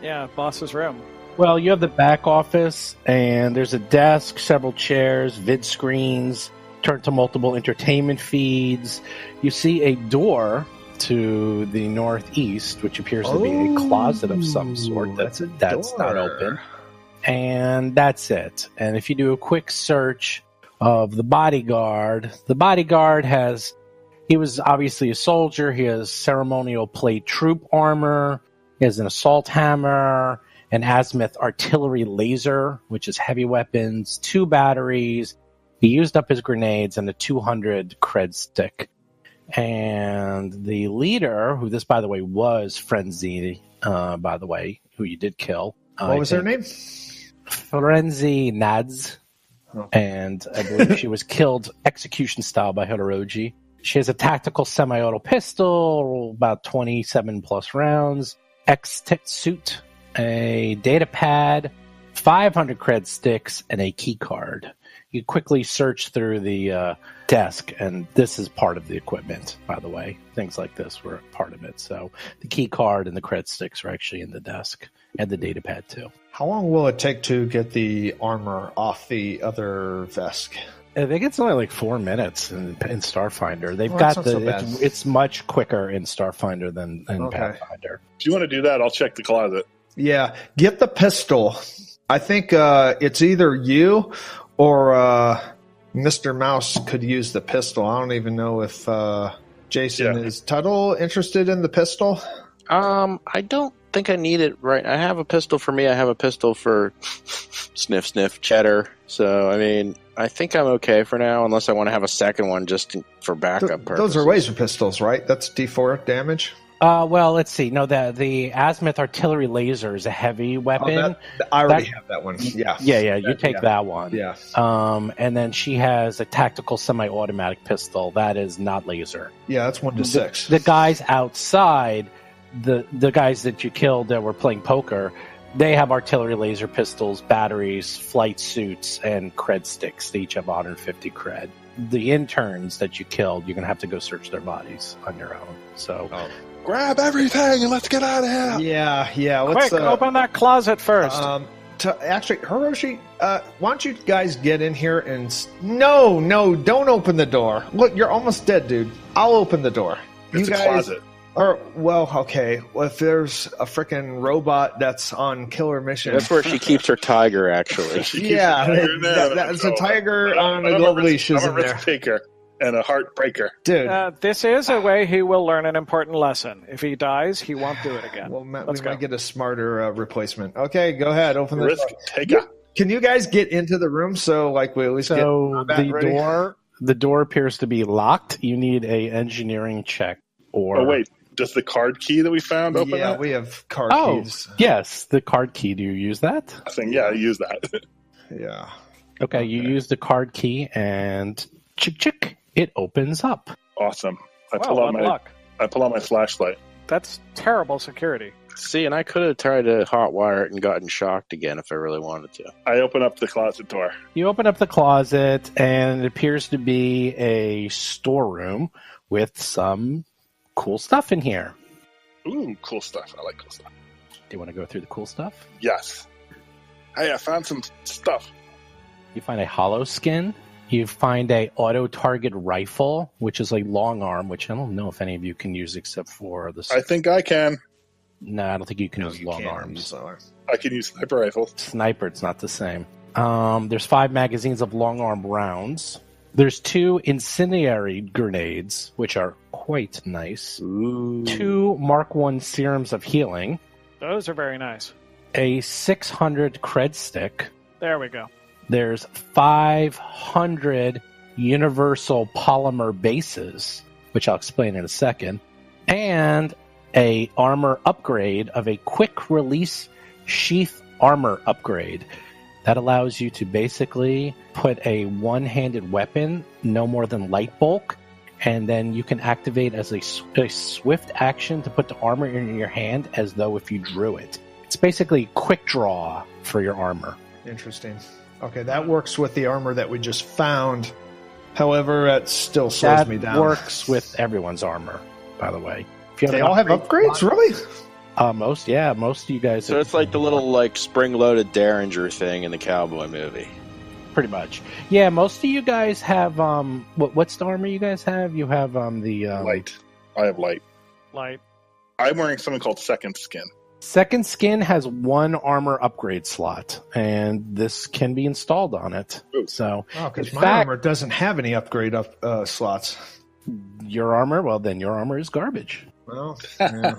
Yeah, boss's room. Well, you have the back office, and there's a desk, several chairs, vid screens, turn to multiple entertainment feeds. You see a door to the northeast, which appears to be a closet of some sort that's not open. And that's it. And if you do a quick search of the bodyguard he was obviously a soldier. He has ceremonial plate troop armor. He has an assault hammer, an azimuth artillery laser, which is heavy weapons, 2 batteries. He used up his grenades and a 200 cred stick. And the leader, who this, by the way, was Frenzy, by the way, who you did kill. What was her name? Frenzy Nads. Oh. And I believe she was killed execution style by Hirogi. She has a tactical semi-auto pistol, about 27 plus rounds, X-Tech suit, a data pad, 500 cred sticks, and a key card. You quickly search through the desk, and this is part of the equipment, by the way. Things like this were part of it. So the key card and the cred sticks are actually in the desk, and the data pad too. How long will it take to get the armor off the other Vesk? I think it's only like 4 minutes in Starfinder. They've got it's much quicker in Starfinder than Pathfinder. If you want to do that, I'll check the closet. Yeah, get the pistol. I think it's either you or Mr. Mouse could use the pistol. I don't even know if Jason is Tuttle interested in the pistol. I don't think I need it right. I have a pistol for me. I have a pistol for Sniff Cheddar. So, I mean, I think I'm okay for now, unless I want to have a second one just for backup purposes. Those are laser pistols, right? That's D4 damage? Well, let's see. No, the azimuth artillery laser is a heavy weapon. I already have that one. Yeah. Yeah. You take that one. Yeah. And then she has a tactical semi-automatic pistol. That is not laser. Yeah, that's 1 to 6. The guys outside, the guys that you killed that were playing poker, they have artillery laser pistols, batteries, flight suits, and cred sticks. They each have 150 cred. The interns that you killed, you're going to have to go search their bodies on your own. So, grab everything and let's get out of here. Yeah. Quick, open that closet first. Actually, Hiroshi, why don't you guys get in here and... No, don't open the door. Look, you're almost dead, dude. I'll open the door. It's a closet. Okay. Well, if there's a freaking robot that's on killer mission... That's where she keeps her tiger, actually. That's a tiger on a gold leash is in there. I'm a risk taker and a heartbreaker. Dude. This is a way he will learn an important lesson. If he dies, he won't do it again. Well, Matt, we might get a smarter replacement. Okay, go ahead. Open the risk taker. Can you guys get into the room so we at least get the door appears to be locked. You need a engineering check. Oh, wait. Does the card key that we found open that? Yeah, we have card keys. Yes, the card key. Do you use that? I use that. Yeah. Okay, you use the card key and chick, it opens up. Awesome. I pull out my flashlight. That's terrible security. See, and I could have tried to hotwire it and gotten shocked again if I really wanted to. I open up the closet door. You open up the closet, and it appears to be a storeroom with some cool stuff in here. Ooh, cool stuff. I like cool stuff. Do you want to go through the cool stuff? Yes. Hey, I found some stuff. You find a hollow skin. You find a auto-target rifle, which is a long arm, which I don't know if any of you can use except for the... I think I can. No, I don't think you can use long arms. I can use sniper rifles. Sniper, it's not the same. There's 5 magazines of long arm rounds. There's 2 incendiary grenades, which are quite nice. Ooh. 2 Mark I serums of healing. Those are very nice. A 600 cred stick. There we go. There's 500 universal polymer bases, which I'll explain in a second. And a armor upgrade of a quick release sheath armor upgrade. That allows you to basically put a one-handed weapon, no more than light bulk, and then you can activate as a swift action to put the armor in your hand as though if you drew it. It's basically quick draw for your armor. Interesting. Okay, that works with the armor that we just found. However, it still slows me down. That works with everyone's armor, by the way. If you They all have upgrades, really? Most of you guys. So it's like the little like spring-loaded Derringer thing in the cowboy movie. Pretty much. Yeah, most of you guys have what's the armor you guys have? You have the light. I have light. Light. I'm wearing something called Second Skin. Second Skin has one armor upgrade slot, and this can be installed on it. Ooh. So, because my armor doesn't have any upgrade slots. Your armor, well, then your armor is garbage. Well, yeah,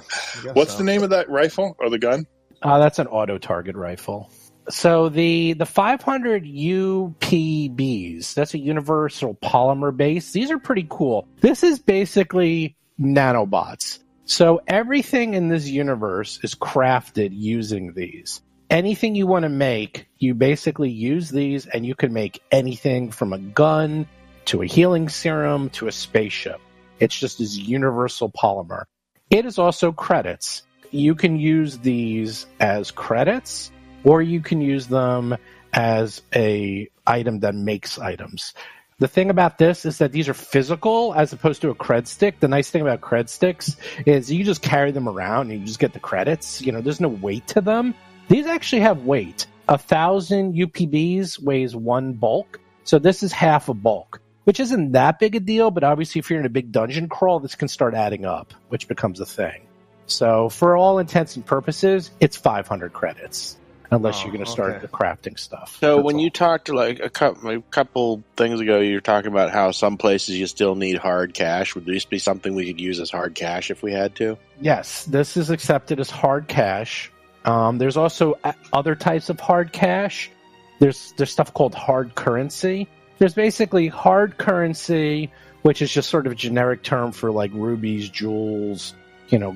What's the name of that rifle or the gun? That's an auto target rifle. So the 500 UPBs, that's a universal polymer base. These are pretty cool. This is basically nanobots. So everything in this universe is crafted using these. Anything you want to make, you basically use these, and you can make anything from a gun to a healing serum to a spaceship. It's just this universal polymer. It is also credits. You can use these as credits, or you can use them as a item that makes items. The thing about this is that these are physical as opposed to a cred stick. The nice thing about cred sticks is you just carry them around and you just get the credits. There's no weight to them. These actually have weight. 1,000 UPBs weighs 1 bulk. So this is half a bulk, which isn't that big a deal. But obviously, if you're in a big dungeon crawl, this can start adding up, which becomes a thing. So for all intents and purposes, it's 500 credits. Unless you're going to start the crafting stuff. So when you talked to like a couple things ago, you were talking about how some places you still need hard cash. Would this be something we could use as hard cash if we had to? Yes, this is accepted as hard cash. There's also other types of hard cash. There's stuff called hard currency. There's basically hard currency, which is just sort of a generic term for like rubies, jewels,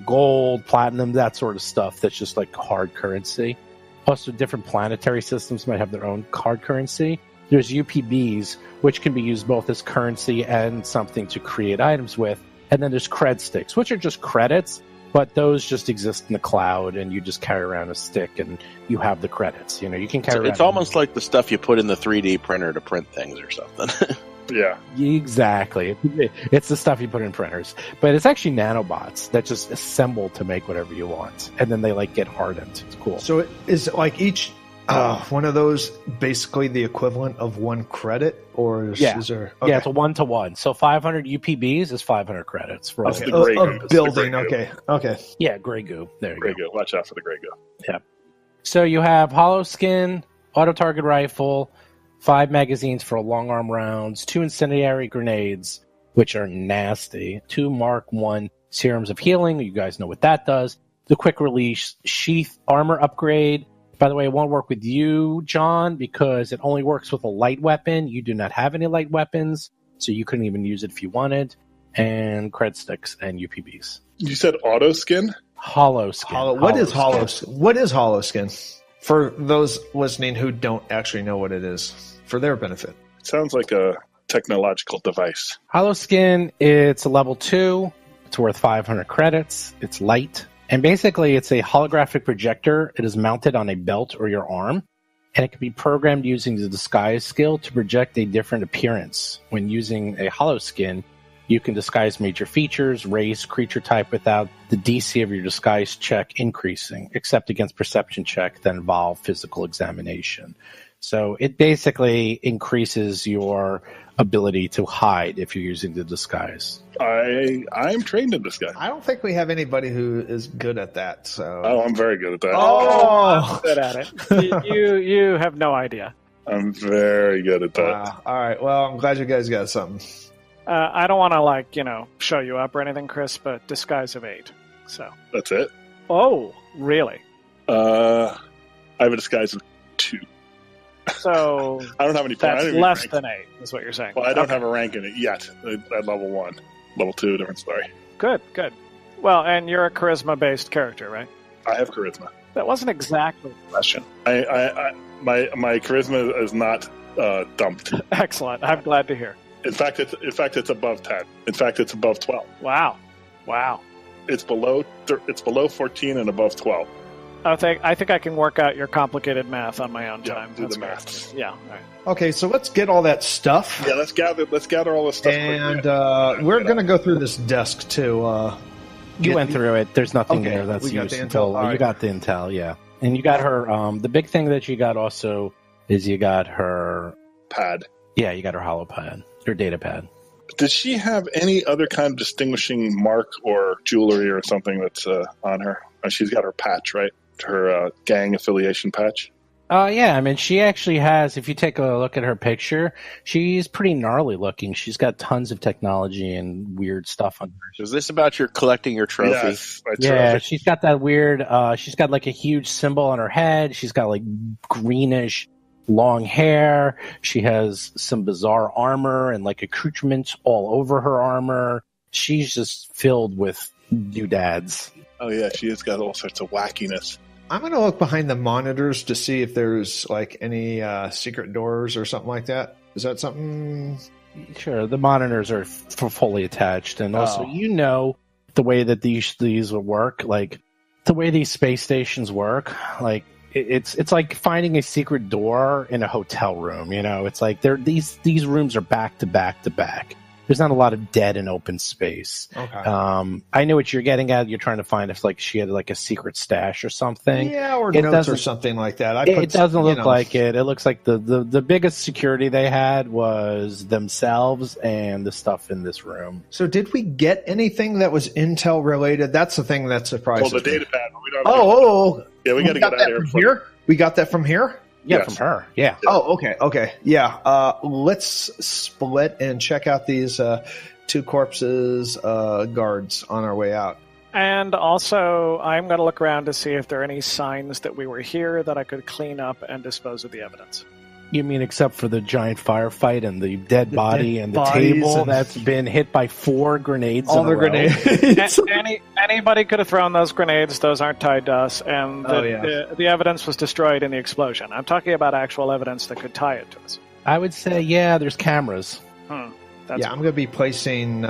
gold, platinum, that sort of stuff. That's just like hard currency. Also, different planetary systems might have their own hard currency. There's UPBs, which can be used both as currency and something to create items with. And then there's cred sticks, which are just credits, but those just exist in the cloud, and you just carry around a stick, and you have the credits. You can carry around. It's almost like the stuff you put in the 3D printer to print things or something. Yeah. Exactly. It's the stuff you put in printers. But it's actually nanobots that just assemble to make whatever you want. And then they get hardened. It's cool. So is it like each one of those basically the equivalent of 1 credit? Or is there... Okay. Yeah, it's a 1-to-1. So 500 UPBs is 500 credits. For That's the gray goo. Building, That's the gray goo. Okay. Yeah, gray goo. There you Gray go. goo. Watch out for the gray goo. Yeah. So you have hollow skin, auto target rifle, 5 magazines for long arm rounds, 2 incendiary grenades, which are nasty, 2 Mark 1 serums of healing. You guys know what that does. The quick release sheath armor upgrade. By the way, it won't work with you, John, because it only works with a light weapon. You do not have any light weapons, so you couldn't even use it if you wanted. And cred sticks and UPBs. You said auto skin? Hollow skin. What is hollow skin? For those listening who don't actually know what it is, for their benefit. It sounds like a technological device. Hollow skin, it's a level 2. It's worth 500 credits. It's light. And basically, it's a holographic projector. It is mounted on a belt or your arm. And it can be programmed using the disguise skill to project a different appearance. When using a hollow skin, you can disguise major features, race, creature type without the DC of your disguise check increasing, except against perception check that involve physical examination. So it basically increases your ability to hide if you're using the disguise. I'm trained in disguise. I don't think we have anybody who is good at that. So. Oh, I'm very good at that. Oh, good at it. You have no idea. I'm very good at that. Wow. All right. Well, I'm glad you guys got something. I don't want to show you up or anything, Chris, but disguise of 8. So that's it. Oh, really? I have a disguise of 2. So I don't have any. That's less than 8, is what you're saying. Well, I don't have a rank in it yet. At level 1, level 2, different story. Good. Well, and you're a charisma-based character, right? I have charisma. That wasn't exactly the question. My charisma is not dumped. Excellent. I'm glad to hear. In fact, it's above 10. In fact, it's above 12. Wow. It's below 14 and above 12. I think I can work out your complicated math on my own time. Do That's the great. math. Yeah. All right. Okay, so let's get all that stuff. Yeah, let's gather all this stuff. And we're going to go through this desk too. You went through it. There's nothing Okay, there that's we got the useful. intel. All You right. got the intel, yeah. And you got her, the big thing that you got also is you got her, Pad. yeah, you got her holopad, her data pad. Did she have any other kind of distinguishing mark or jewelry or something that's on her? She's got her patch, right? Her gang affiliation patch. Yeah, I mean, she actually has, if you take a look at her picture, she's pretty gnarly looking. She's got tons of technology and weird stuff on her. Is this about your collecting your trophy? Yes, my Yeah, trophy. she's got that weird, she's got like a huge symbol on her head. She's got like greenish long hair. She has some bizarre armor and like accoutrements all over her armor. She's just filled with doodads. Oh yeah, she has got all sorts of wackiness. I'm going to look behind the monitors to see if there's like any secret doors or something like that. Is that something? Sure, the monitors are fully attached, and also Oh. you know the way that these will work, like the way these space stations work, like it's like finding a secret door in a hotel room. You know, it's like these rooms are back to back to back. There's not a lot of dead and open space. Okay. I know what you're getting at. You're trying to find if like she had like a secret stash or something. Yeah, or It notes or doesn't- something like that. It doesn't look like it. It looks like the biggest security they had was themselves and the stuff in this room. So did we get anything that was intel related? That's the thing that surprised Well, the me. data pad. We don't Oh, yeah, we got to get out that of from here. here. We got that from here. Yeah, Yes. from her. Yeah. Oh, okay. Yeah. Let's split and check out these two corpses guards on our way out. And also, I'm going to look around to see if there are any signs that we were here that I could clean up and dispose of the evidence. You mean except for the giant firefight and the dead body dead and the bodies table and- that's been hit by 4 grenades All in the a row? grenades. Anybody could have thrown those grenades. Those aren't tied to us, and Oh, yeah. the evidence was destroyed in the explosion. I'm talking about actual evidence that could tie it to us. I would say, yeah, there's cameras. That's Yeah, I'm going to be placing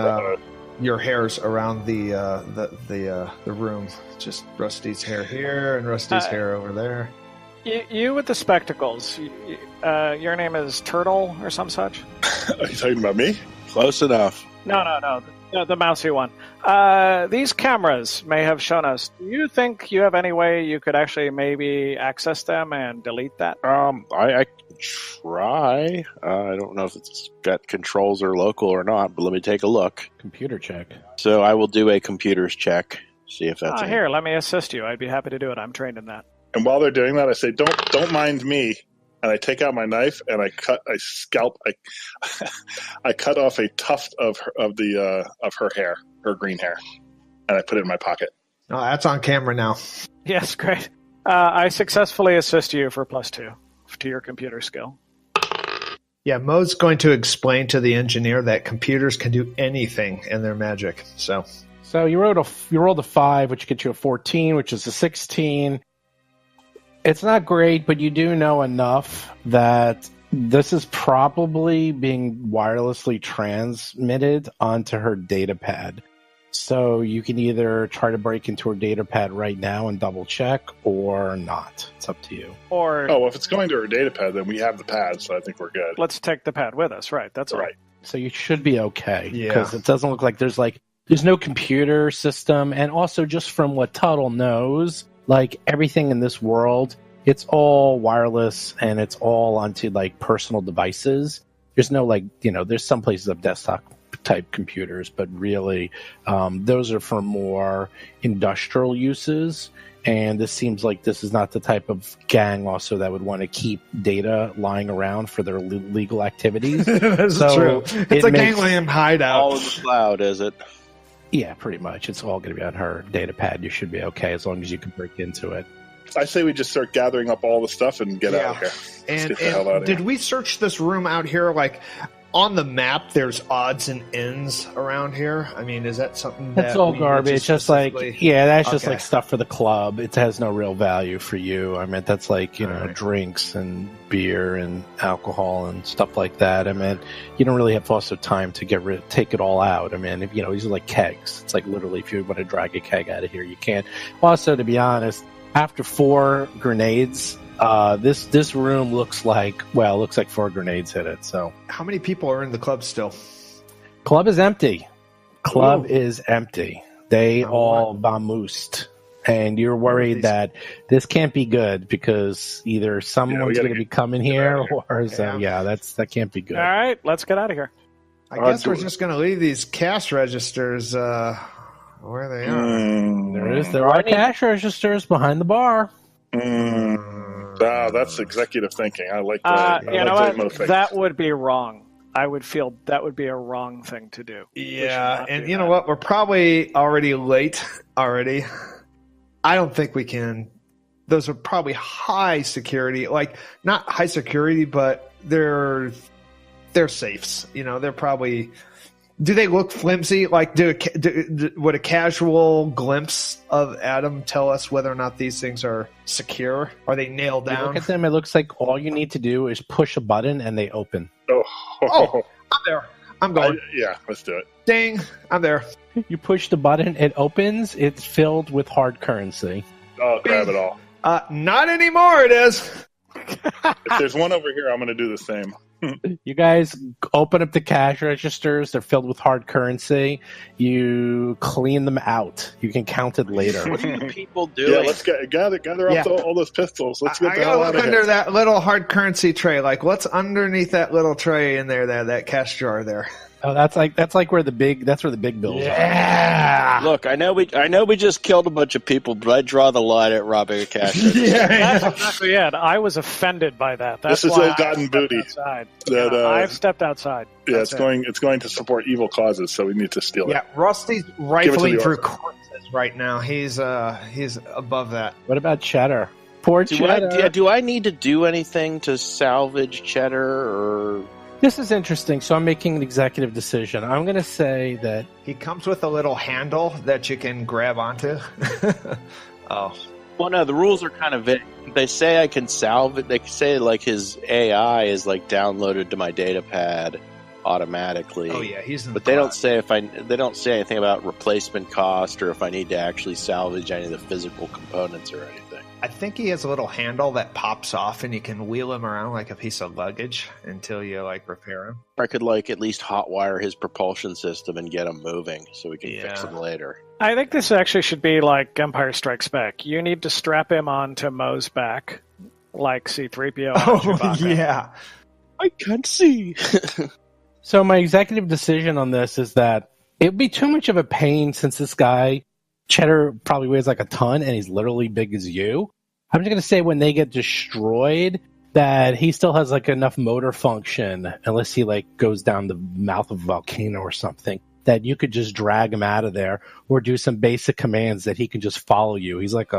your hairs around the room. Just Rusty's hair here and Rusty's hair over there. You with the spectacles. Your name is Turtle or some such? Are you talking about me? Close enough. No. The mousy one. These cameras may have shown us. Do you think you have any way you could actually maybe access them and delete that? I can try. I don't know if it's got controls or local or not, but let me take a look. Computer check. So I will do a computers check. See if that's Here, let me assist you. I'd be happy to do it. I'm trained in that. And while they're doing that, I say, "Don't mind me." And I take out my knife and I cut off a tuft of her hair, her green hair, and I put it in my pocket. Oh, that's on camera now. Yes, great. I successfully assist you for +2 to your computer skill. Yeah, Mo's going to explain to the engineer that computers can do anything in their magic. So you rolled a 5, which gets you a 14, which is a 16. It's not great, but you do know enough that this is probably being wirelessly transmitted onto her data pad. So you can either try to break into her data pad right now and double check, or not. It's up to you. Or Oh, well, if it's going to her data pad, then we have the pad, so I think we're good. let's take the pad with us. Right, that's all Right. So you should be okay. Yeah. Because it doesn't look like there's no computer system. And also just from what Tuttle knows, like everything in this world, it's all wireless and it's all onto like personal devices. There's no there's some places of desktop type computers, but really those are for more industrial uses. And this seems like this is not the type of gang also that would want to keep data lying around for their legal activities. that's So true. it It's a makes- gangland hideout. All in the cloud, is it? Yeah, pretty much. It's all going to be on her data pad. You should be okay as long as you can break into it. I say we just start gathering up all the stuff and get out of here. And, get the hell out of did here. we search this room out here? Like on the map, there's odds and ends around here. I mean, is that something That's that all we garbage. just Just like, specifically- yeah, that's just Okay. like stuff for the club. It has no real value for you. I mean, that's like, All right. drinks and beer and alcohol and stuff like that. I mean, you don't really have also time to take it all out. I mean, these are like kegs. It's like literally if you want to drag a keg out of here, you can't. Also, to be honest, after 4 grenades, this room looks like 4 grenades hit it. So How many people are in the club still? club is empty. Club Ooh. is empty. They all vamoosed. And you're worried that this can't be good because either someone's going to be coming here or that can't be good. All right, let's get out of here. I guess we're just going to leave these cash registers where they are. There are cash registers behind the bar. That's executive thinking. I like that. You know what? That would be wrong. I would feel that would be a wrong thing to do. Yeah, and you know what? We're probably already late already. I don't think we can. Those are probably high security, like not high security, but they're safes. You know, they're probably. Do they look flimsy? Like, would a casual glimpse of Adam tell us whether or not these things are secure? Are they nailed down? You look at them, it looks like all you need to do is push a button and they open. Oh, I'm there. I'm going. Yeah, let's do it. Ding, I'm there. You push the button, it opens, it's filled with hard currency. Oh, grab it all. Not anymore, it is. If there's one over here, I'm going to do the same. You guys open up the cash registers. They're filled with hard currency. You clean them out. You can count it later. What are the people doing? Yeah, let's gather up all those pistols. Let's get the hell out of here. Under that little hard currency tray. Like, what's underneath that little tray in there? That cash jar there. Oh, that's where the big bills are. Look, I know we just killed a bunch of people, but I draw the line at robbing a cash register. That's exactly it. I was offended by that. That's this is why ill-gotten booty. I've stepped outside. Yeah, it's going to support evil causes, so we need to steal it. Yeah, Rusty's rifling through corpses right now. He's above that. What about Cheddar? Poor Cheddar. Do I need to do anything to salvage Cheddar or? This is interesting, so I'm making an executive decision. I'm going to say that he comes with a little handle that you can grab onto. Oh. Well, no, the rules are kind of vague. They say I can salvage. They say like his AI is like downloaded to my data pad automatically. Oh yeah, but they don't say they don't say anything about replacement cost or if I need to actually salvage any of the physical components or anything. I think he has a little handle that pops off and you can wheel him around like a piece of luggage until you like repair him. I could like at least hotwire his propulsion system and get him moving so we can fix him later. I think this actually should be like Empire Strikes Back. You need to strap him onto Mo's back like C-3PO. Oh, yeah. I can't see. So my executive decision on this is that it would be too much of a pain since this guy, Cheddar, probably weighs like a ton and he's literally big as you. I'm just going to say when they get destroyed that he still has like enough motor function, unless he like goes down the mouth of a volcano or something, that you could just drag him out of there or do some basic commands that he can just follow you. He's like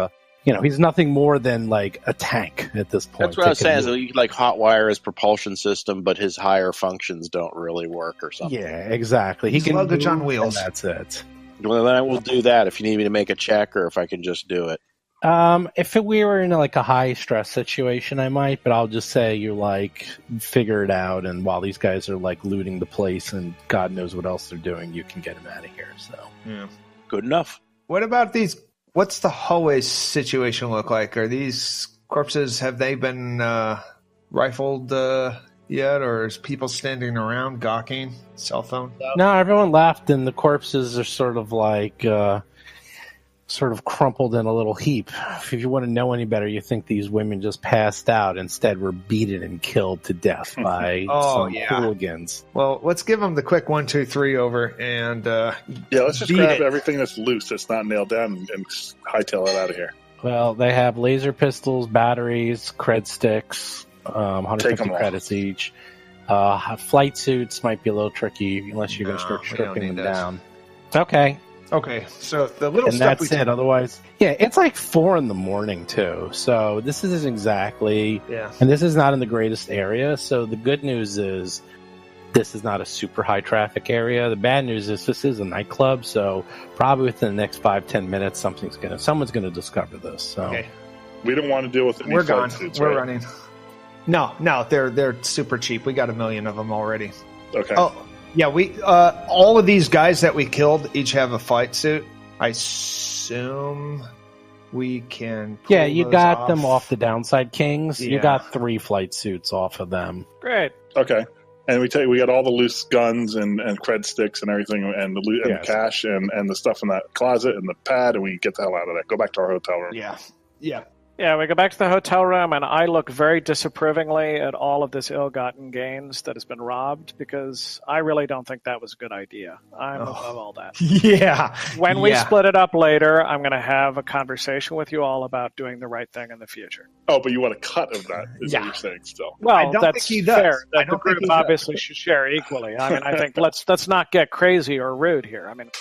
he's nothing more than like a tank at this point. That's what I was saying. So you could like hotwire his propulsion system, but his higher functions don't really work or something. Yeah, exactly. He can luggage on wheels. That's it. Well, then I will do that if you need me to make a check or if I can just do it. If we were in like a high stress situation, I might, but I'll just say you like figure it out. And while these guys are like looting the place and God knows what else they're doing, you can get them out of here. So yeah, good enough. What about these? What's the hallway situation look like? Are these corpses? Have they been rifled yet, or is people standing around gawking? Cell phone? No, everyone left, and the corpses are sort of like crumpled in a little heap. If you want to know any better, you think these women just passed out. Instead, were beaten and killed to death by some hooligans. Well, let's give them the quick 1, 2, 3 over, and let's just grab everything that's loose, that's not nailed down, and hightail it out of here. Well, they have laser pistols, batteries, cred sticks, 150 credits each. Flight suits might be a little tricky unless you're going to start stripping them down. It's okay. Okay, so the little and stuff that's it. Otherwise, it's like 4 a.m. too. So this isn't exactly, and this is not in the greatest area. So the good news is this is not a super high traffic area. The bad news is this is a nightclub. So probably within the next 5-10 minutes, someone's gonna discover this. So okay. We don't want to deal with any We're gone. Suits, We're right? running. No, they're super cheap. We got 1 million of them already. Okay. Oh. Yeah, we all of these guys that we killed each have a flight suit. I assume we can pull Yeah, you those got them off the Downside Kings. You Yeah. got 3 flight suits off of them. Great. Okay. And we got all the loose guns and cred sticks and everything, and the Yes. cash and the stuff in that closet and the pad, and we get the hell out of that. Go back to our hotel room. Yeah. Yeah, we go back to the hotel room, and I look very disapprovingly at all of this ill-gotten gains that has been robbed, because I really don't think that was a good idea. I'm above all that. Yeah. When we split it up later, I'm going to have a conversation with you all about doing the right thing in the future. Oh, but you want a cut of that, is Yeah. what you're saying still. Well, I don't that's think he does. fair. I The don't think group he does. obviously should share equally. I mean, I think let's not get crazy or rude here. I mean,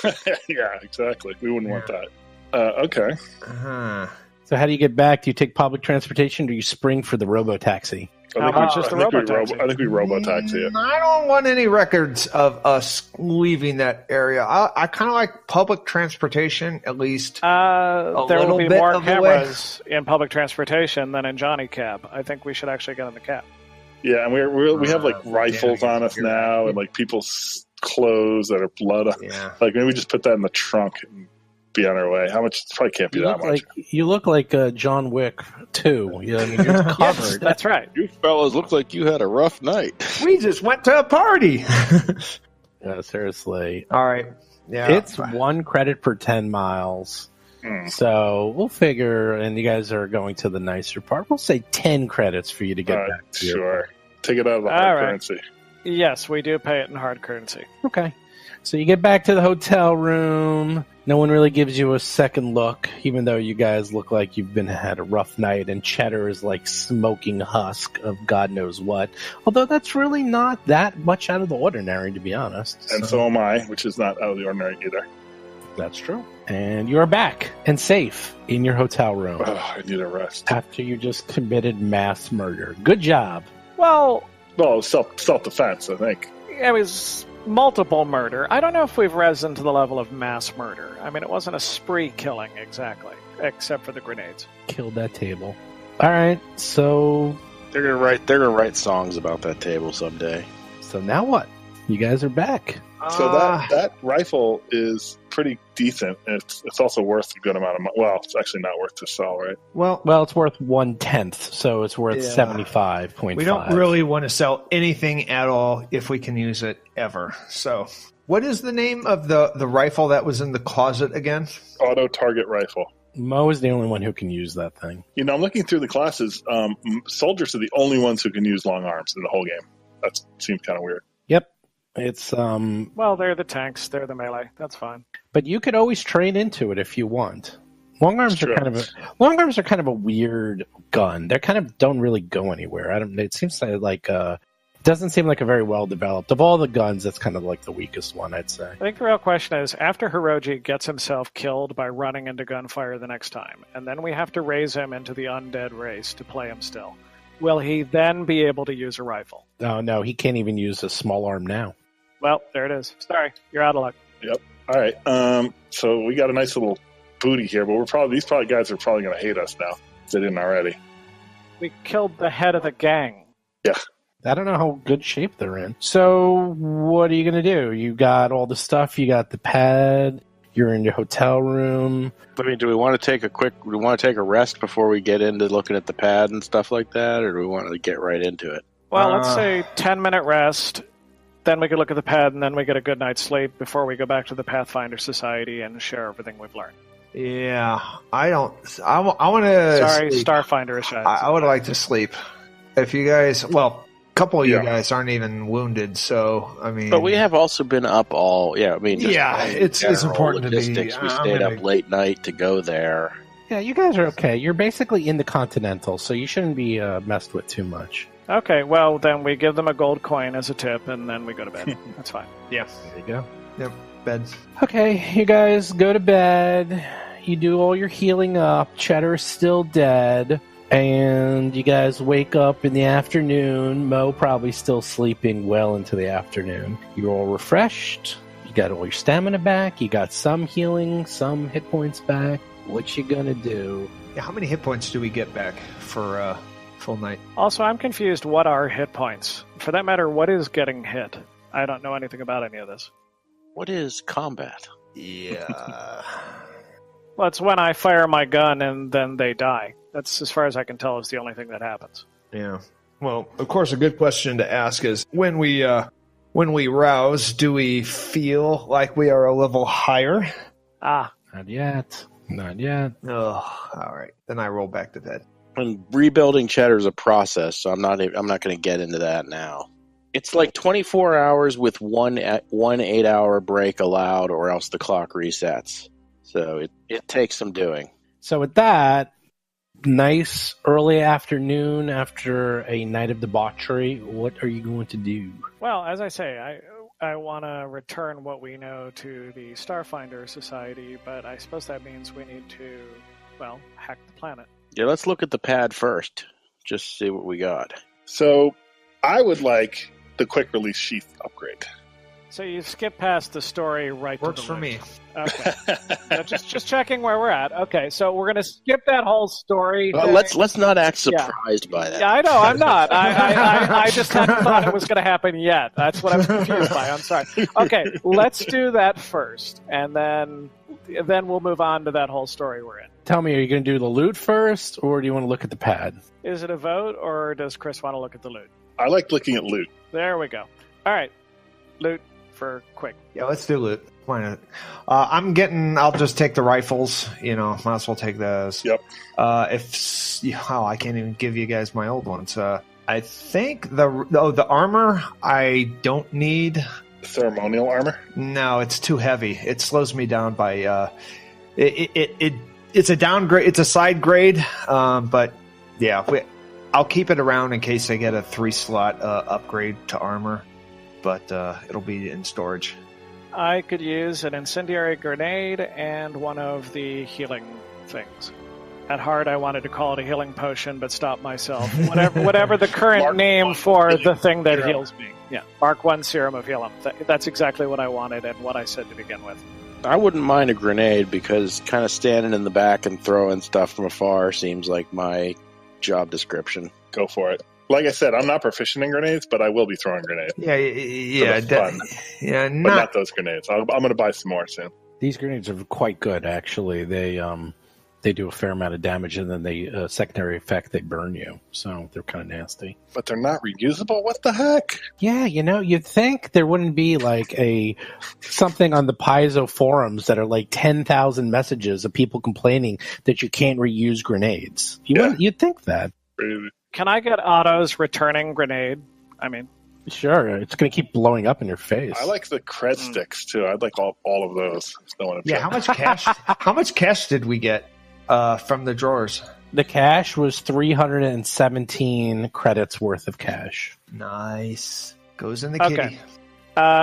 Yeah, exactly. We wouldn't want that. Okay. Uh-huh. So how do you get back? Do you take public transportation or do you spring for the robo-taxi? How much is the robo-taxi? I think we robo-taxi it. I don't want any records of us leaving that area. I kind of like public transportation, at least. there will little be bit more of the way. cameras in public transportation than in Johnny Cab. I think we should actually get in the cab. Yeah, and we have like rifles yeah, on us you're now, right. and like people's clothes that are blood. Yeah. Like maybe we just put that in the trunk and be on our way. How much? It probably can't be that much. You look like John Wick 2. You know, I mean, you're covered. That's right. You fellas look like you had a rough night. We just went to a party. Yeah, seriously. All right. Yeah. It's 1 credit per 10 miles. So we'll figure, and you guys are going to the nicer part. We'll say 10 credits for you to get back to your Sure. Take it out of the All hard right. currency. Yes, we do pay it in hard currency. Okay. So you get back to the hotel room. No one really gives you a second look, even though you guys look like you've had a rough night, and Cheddar is like smoking husk of God knows what. Although that's really not that much out of the ordinary, to be honest. And so am I, which is not out of the ordinary either. That's true. And you're back and safe in your hotel room Oh, I need a rest. after you just committed mass murder. Good job. Well, Well, self-defense, I think. it was multiple murder. I don't know if we've risen to the level of mass murder. I mean, it wasn't a spree killing exactly, except for the grenades. Killed that table. All right. So They're gonna write songs about that table someday. now what? You guys are back. So that rifle is pretty decent. It's also worth a good amount of money. Well, it's actually not worth to sell, right? Well, Well, it's worth 1/10, so it's worth Yeah. 75.5. we don't really want to sell anything at all if we can use it ever. So, what is the name of the rifle that was in the closet again? Auto target rifle. Mo is the only one who can use that thing. You know, I'm looking through the classes. Soldiers are the only ones who can use long arms in the whole game. That seems kind of weird. Yep. It's Well, they're the tanks. They're the melee. That's fine. but you could always trade into it if you want. Long arms True. are kind of a weird gun. They kind of don't really go anywhere. It seems like doesn't seem like a very well developed. Of all the guns, that's kind of like the weakest one, I'd say. I think the real question is, after Hirogi gets himself killed by running into gunfire the next time, and then we have to raise him into the undead race to play him still, will he then be able to use a rifle? Oh no, he can't even use a small arm now. Well, there it is. Sorry, you're out of luck. Yep. All right. So we got a nice little booty here, but these guys are probably going to hate us now if they didn't already. We killed the head of the gang. Yeah. I don't know how good shape they're in. So what are you going to do? You got all the stuff. You got the pad. You're in your hotel room. I mean, do we want to take a rest before we get into looking at the pad and stuff like that, or do we want to get right into it? Well, let's say 10-minute rest. Then we could look at the pad, and then we get a good night's sleep before we go back to the Pathfinder Society and share everything we've learned. Yeah, I want to. Sorry, sleep. Starfinder is shining. I would like to sleep. If you guys, well, a couple of you Yeah. guys aren't even wounded, so I mean. But we have also been up all. Yeah, I mean, just Yeah, in it's general important to be- logistics. We I'm stayed gonna- up late night to go there. Yeah, you guys are okay. You're basically in the Continental, so you shouldn't be messed with too much. Okay, well, then we give them a gold coin as a tip, and then we go to bed. That's fine. Yeah. There you go. Yep. Bed. Okay, you guys go to bed. You do all your healing up. Cheddar is still dead. And you guys wake up in the afternoon. Mo probably still sleeping well into the afternoon. You're all refreshed. You got all your stamina back. You got some healing, some hit points back. What you gonna do? Yeah, how many hit points do we get back for full night? Also, I'm confused. What are hit points? For that matter, what is getting hit? I don't know anything about any of this. What is combat? Yeah. Well, it's when I fire my gun and then they die. That's, as far as I can tell, is the only thing that happens. Yeah. Well, of course, a good question to ask is when we rouse, do we feel like we are a level higher? Ah. Not yet. Not yet. Oh, all right. Then I roll back to bed. And rebuilding cheddar is a process, so I'm not going to get into that now. It's like 24 hours with one 8-hour break allowed, or else the clock resets. So it takes some doing. So with that, nice early afternoon after a night of debauchery, what are you going to do? Well, as I say, I want to return what we know to the Starfinder Society, but I suppose that means we need to, well, hack the planet. Yeah, let's look at the pad first. Just see what we got. So I would like the quick release sheath upgrade. So you skip past the story right Works to the for me. Okay. So just checking where we're at. Okay, so we're going to skip that whole story. Well, let's not act surprised by that. Yeah, I know, I'm not. I just hadn't thought it was going to happen yet. That's what I was confused by. I'm sorry. Okay, let's do that first, and then we'll move on to that whole story we're in. Tell me, are you going to do the loot first, or do you want to look at the pad? Is it a vote, or does Chris want to look at the loot? I like looking at loot. There we go. All right, loot for quick. Yeah, let's do loot. Why not? I'll just take the rifles. Might as well take those. Yep. I can't even give you guys my old ones. I think the armor I don't need. Ceremonial armor? No, it's too heavy. It slows me down by. It's a downgrade. It's a side grade. But yeah, I'll keep it around in case I get a 3-slot upgrade to armor. But it'll be in storage. I could use an incendiary grenade and one of the healing things. At heart, I wanted to call it a healing potion, but stopped myself. Whatever the current name for the thing that heals me. Yeah, Mark 1 Serum of Healing. That's exactly what I wanted and what I said to begin with. I wouldn't mind a grenade, because kind of standing in the back and throwing stuff from afar seems like my job description. Go for it. Like I said, I'm not proficient in grenades, but I will be throwing grenades. Yeah, fun. Yeah, but not those grenades. I'm going to buy some more soon. These grenades are quite good, actually. They do a fair amount of damage, and then they secondary effect, they burn you. So they're kind of nasty. But they're not reusable? What the heck? Yeah, you'd think there wouldn't be like something on the Paizo forums that are like 10,000 messages of people complaining that you can't reuse grenades. You'd think that. Crazy. Can I get Otto's returning grenade? I mean, sure. It's going to keep blowing up in your face. I like the cred sticks too. I'd like all of those. How much cash? How much cash did we get from the drawers? The cash was 317 credits worth of cash. Nice. Goes in the kitty. Okay.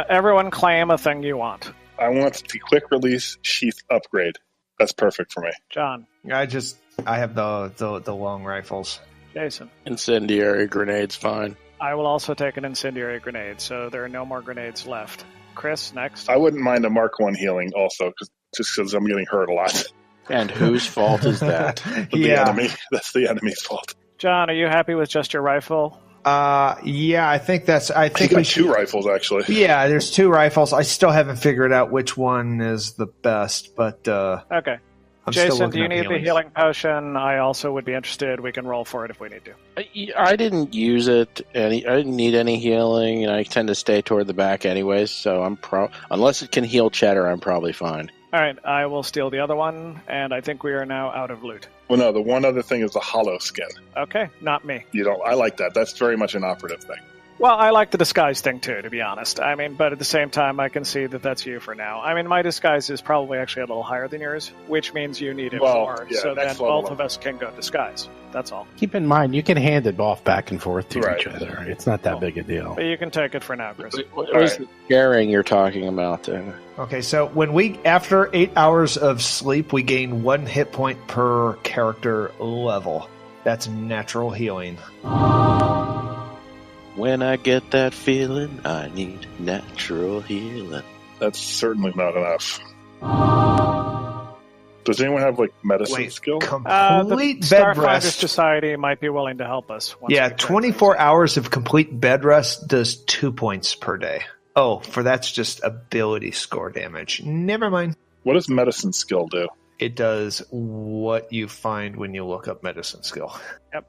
Everyone claim a thing you want. I want the quick release sheath upgrade. That's perfect for me. John. I have the long rifles. Jason. Incendiary grenade's fine. I will also take an incendiary grenade, so there are no more grenades left. Chris, next. I wouldn't mind a Mark 1 healing also, just because I'm getting hurt a lot. And whose fault is that? The enemy. That's the enemy's fault. John, are you happy with just your rifle? Yeah, I think we got 2 rifles, actually. Yeah, there's 2 rifles. I still haven't figured out which one is the best, but okay. Jason, do you need the healing potion? I also would be interested. We can roll for it if we need to. I didn't use it. I didn't need any healing, and I tend to stay toward the back anyways, so unless it can heal cheddar, I'm probably fine. All right, I will steal the other one, and I think we are now out of loot. Well, no, the one other thing is the hollow skin. Okay, not me. I like that. That's very much an operative thing. Well, I like the disguise thing too, to be honest. I mean, but at the same time, I can see that that's you for now. I mean, my disguise is probably actually a little higher than yours, which means you need it more. Yeah, so then level both of us can go disguise. That's all. Keep in mind, you can hand it off back and forth to Right. each other. It's not that big a deal. But you can take it for now, Chris. What is the scaring you're talking about? Okay, so after 8 hours of sleep, we gain 1 hit point per character level. That's natural healing. When I get that feeling, I need natural healing. That's certainly not enough. Does anyone have medicine skill? Complete the bed Starfinder rest. Society might be willing to help us. Yeah, 24 hours of complete bed rest does 2 points per day. Oh, that's just ability score damage. Never mind. What does medicine skill do? it does what you find when you look up medicine skill. All right,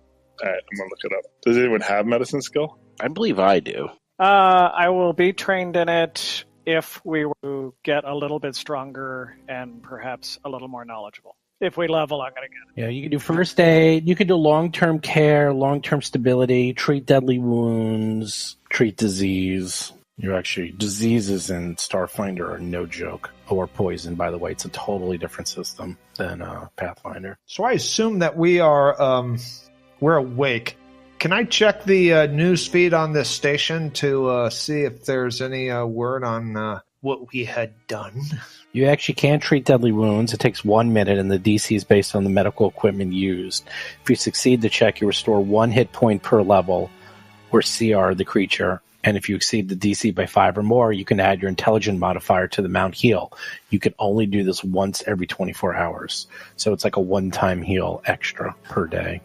I'm going to look it up. Does anyone have medicine skill? I believe I do. I will be trained in it if we were to get a little bit stronger and perhaps a little more knowledgeable. If we level, I'm going to get it. Yeah, you can do first aid, you can do long-term care, long-term stability, treat deadly wounds, treat disease. Diseases in Starfinder are no joke. Or poison, by the way. It's a totally different system than Pathfinder. So I assume that we're awake. Can I check the news feed on this station to see if there's any word on what we had done? You actually can't treat deadly wounds. It takes 1 minute, and the DC is based on the medical equipment used. If you succeed the check, you restore 1 hit point per level, or CR the creature. And if you exceed the DC by 5 or more, you can add your intelligence modifier to the Mount Heal. You can only do this once every 24 hours. So it's like a one-time heal extra per day.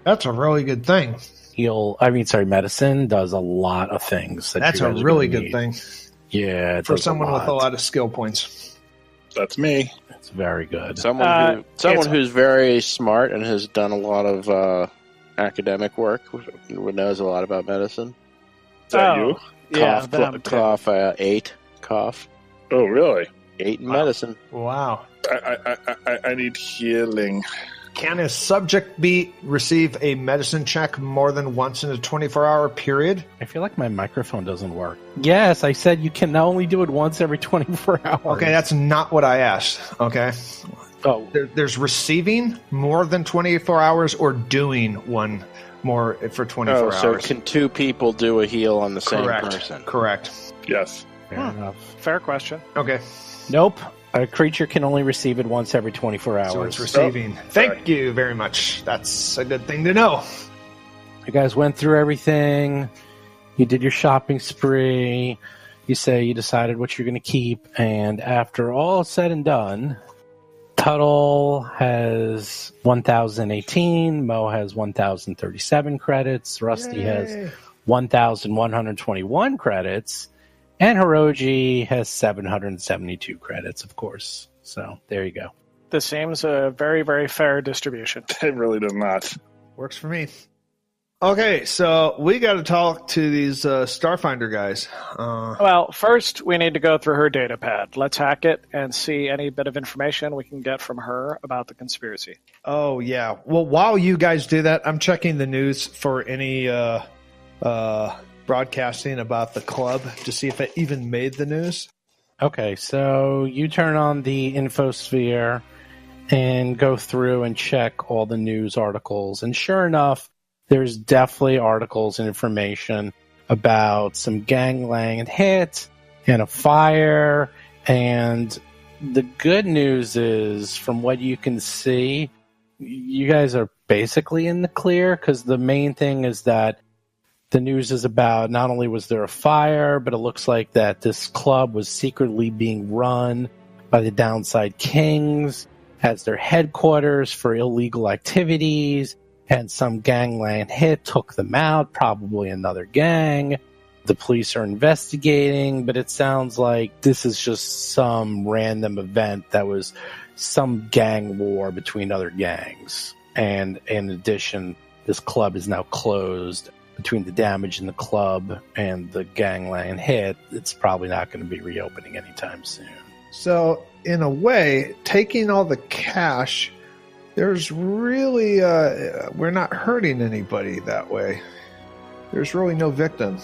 That's a really good thing. Medicine does a lot of things. That's a really good thing. Yeah. For someone with a lot of skill points. That's me. It's very good. Someone who's very smart and has done a lot of academic work, who knows a lot about medicine. Is that you? Yeah, cough, 8. Cough. Oh, really? 8 in medicine. Wow. I need healing. Can a subject receive a medicine check more than once in a 24-hour period? I feel like my microphone doesn't work. Yes, I said you can only do it once every 24 hours. Okay, that's not what I asked. Okay. Oh, There's receiving more than 24 hours or doing one more for 24 hours. So can 2 people do a heal on the same Correct. person? Correct. Yes. fair enough. Fair question. Okay. Nope. A creature can only receive it once every 24 hours. So it's receiving. Thank you very much. That's a good thing to know. You guys went through everything. You did your shopping spree. You say you decided what you're going to keep. And after all is said and done, Tuttle has 1,018. Mo has 1,037 credits. Rusty has 1,121 credits. And Hirogi has 772 credits, of course. So there you go. This seems a very, very fair distribution. It really does not. Works for me. Okay, so we got to talk to these Starfinder guys. Well, first we need to go through her data pad. Let's hack it and see any bit of information we can get from her about the conspiracy. Oh, yeah. Well, while you guys do that, I'm checking the news for any broadcasting about the club to see if it even made the news. Okay, so you turn on the infosphere and go through and check all the news articles. And sure enough, there's definitely articles and information about some gangland hit and a fire. And the good news is, from what you can see, you guys are basically in the clear, because the main thing is that the news is about not only was there a fire, but it looks like that this club was secretly being run by the Downside Kings as their headquarters for illegal activities, and some gangland hit took them out, probably another gang. The police are investigating, but it sounds like this is just some random event that was some gang war between other gangs. And in addition, this club is now closed. Between the damage in the club and the gangland hit, it's probably not going to be reopening anytime soon. So, in a way, taking all the cash, there's really, we're not hurting anybody that way. There's really no victim.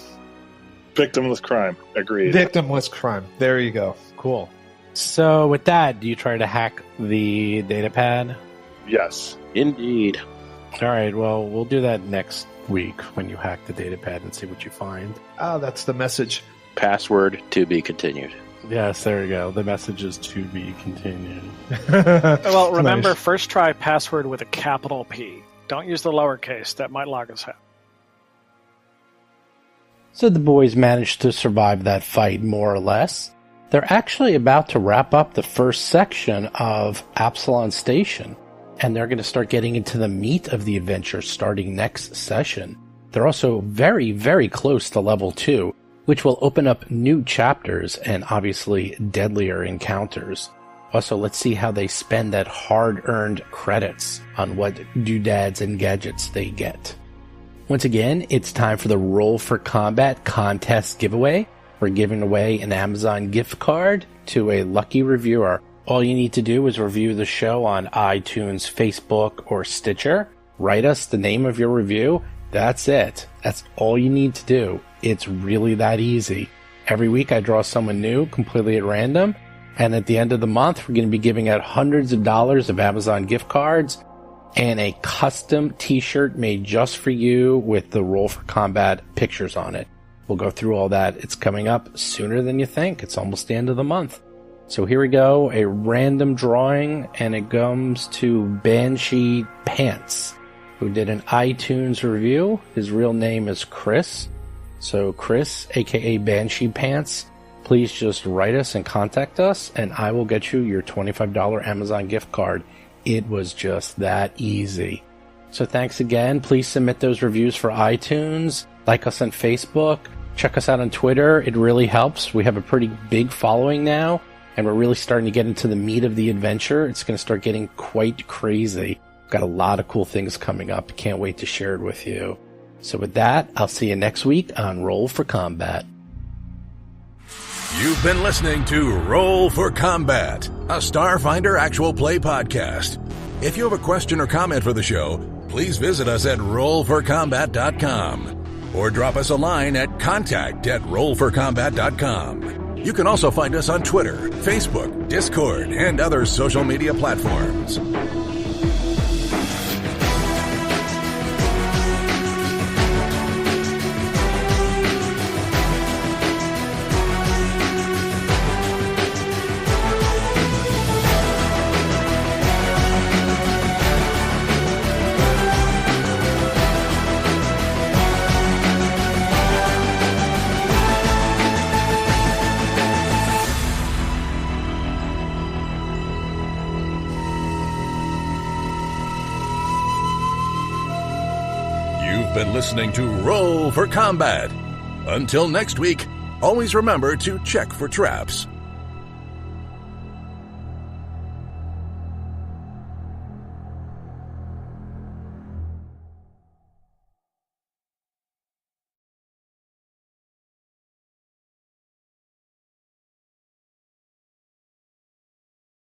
Victimless crime. Agreed. Victimless crime. There you go. Cool. So with that, do you try to hack the data pad? Yes. Indeed. All right, well, we'll do that next week when you hack the data pad and see what you find. Oh, that's the message. Password to be continued. Yes, there you go. The message is to be continued. Well, remember, Nice. first try password with a capital P. Don't use the lowercase. That might log us out. So the boys managed to survive that fight, more or less. They're actually about to wrap up the first section of Absalon Station, and they're going to start getting into the meat of the adventure starting next session. They're also very, very close to level 2. which will open up new chapters and obviously deadlier encounters. Also, let's see how they spend that hard-earned credits on what doodads and gadgets they get. Once again, it's time for the Roll for Combat contest giveaway. We're giving away an Amazon gift card to a lucky reviewer. All you need to do is review the show on iTunes, Facebook, or Stitcher. Write us the name of your review. That's it. That's all you need to do. It's really that easy. Every week I draw someone new, completely at random. And at the end of the month, we're going to be giving out hundreds of dollars of Amazon gift cards and a custom t-shirt made just for you with the Roll for Combat pictures on it. We'll go through all that. It's coming up sooner than you think. It's almost the end of the month. So here we go, a random drawing, and it comes to Banshee Pants, who did an iTunes review. His real name is Chris. So Chris, aka Banshee Pants, please just write us and contact us, and I will get you your $25 Amazon gift card. It was just that easy. So thanks again. Please submit those reviews for iTunes. Like us on Facebook. Check us out on Twitter. It really helps. We have a pretty big following now, and we're really starting to get into the meat of the adventure. It's going to start getting quite crazy. We've got a lot of cool things coming up. Can't wait to share it with you. So with that, I'll see you next week on Roll for Combat. You've been listening to Roll for Combat, a Starfinder actual play podcast. If you have a question or comment for the show, please visit us at rollforcombat.com or drop us a line at contact@rollforcombat.com. You can also find us on Twitter, Facebook, Discord, and other social media platforms. Been listening to Roll for Combat. Until next week, always remember to check for traps.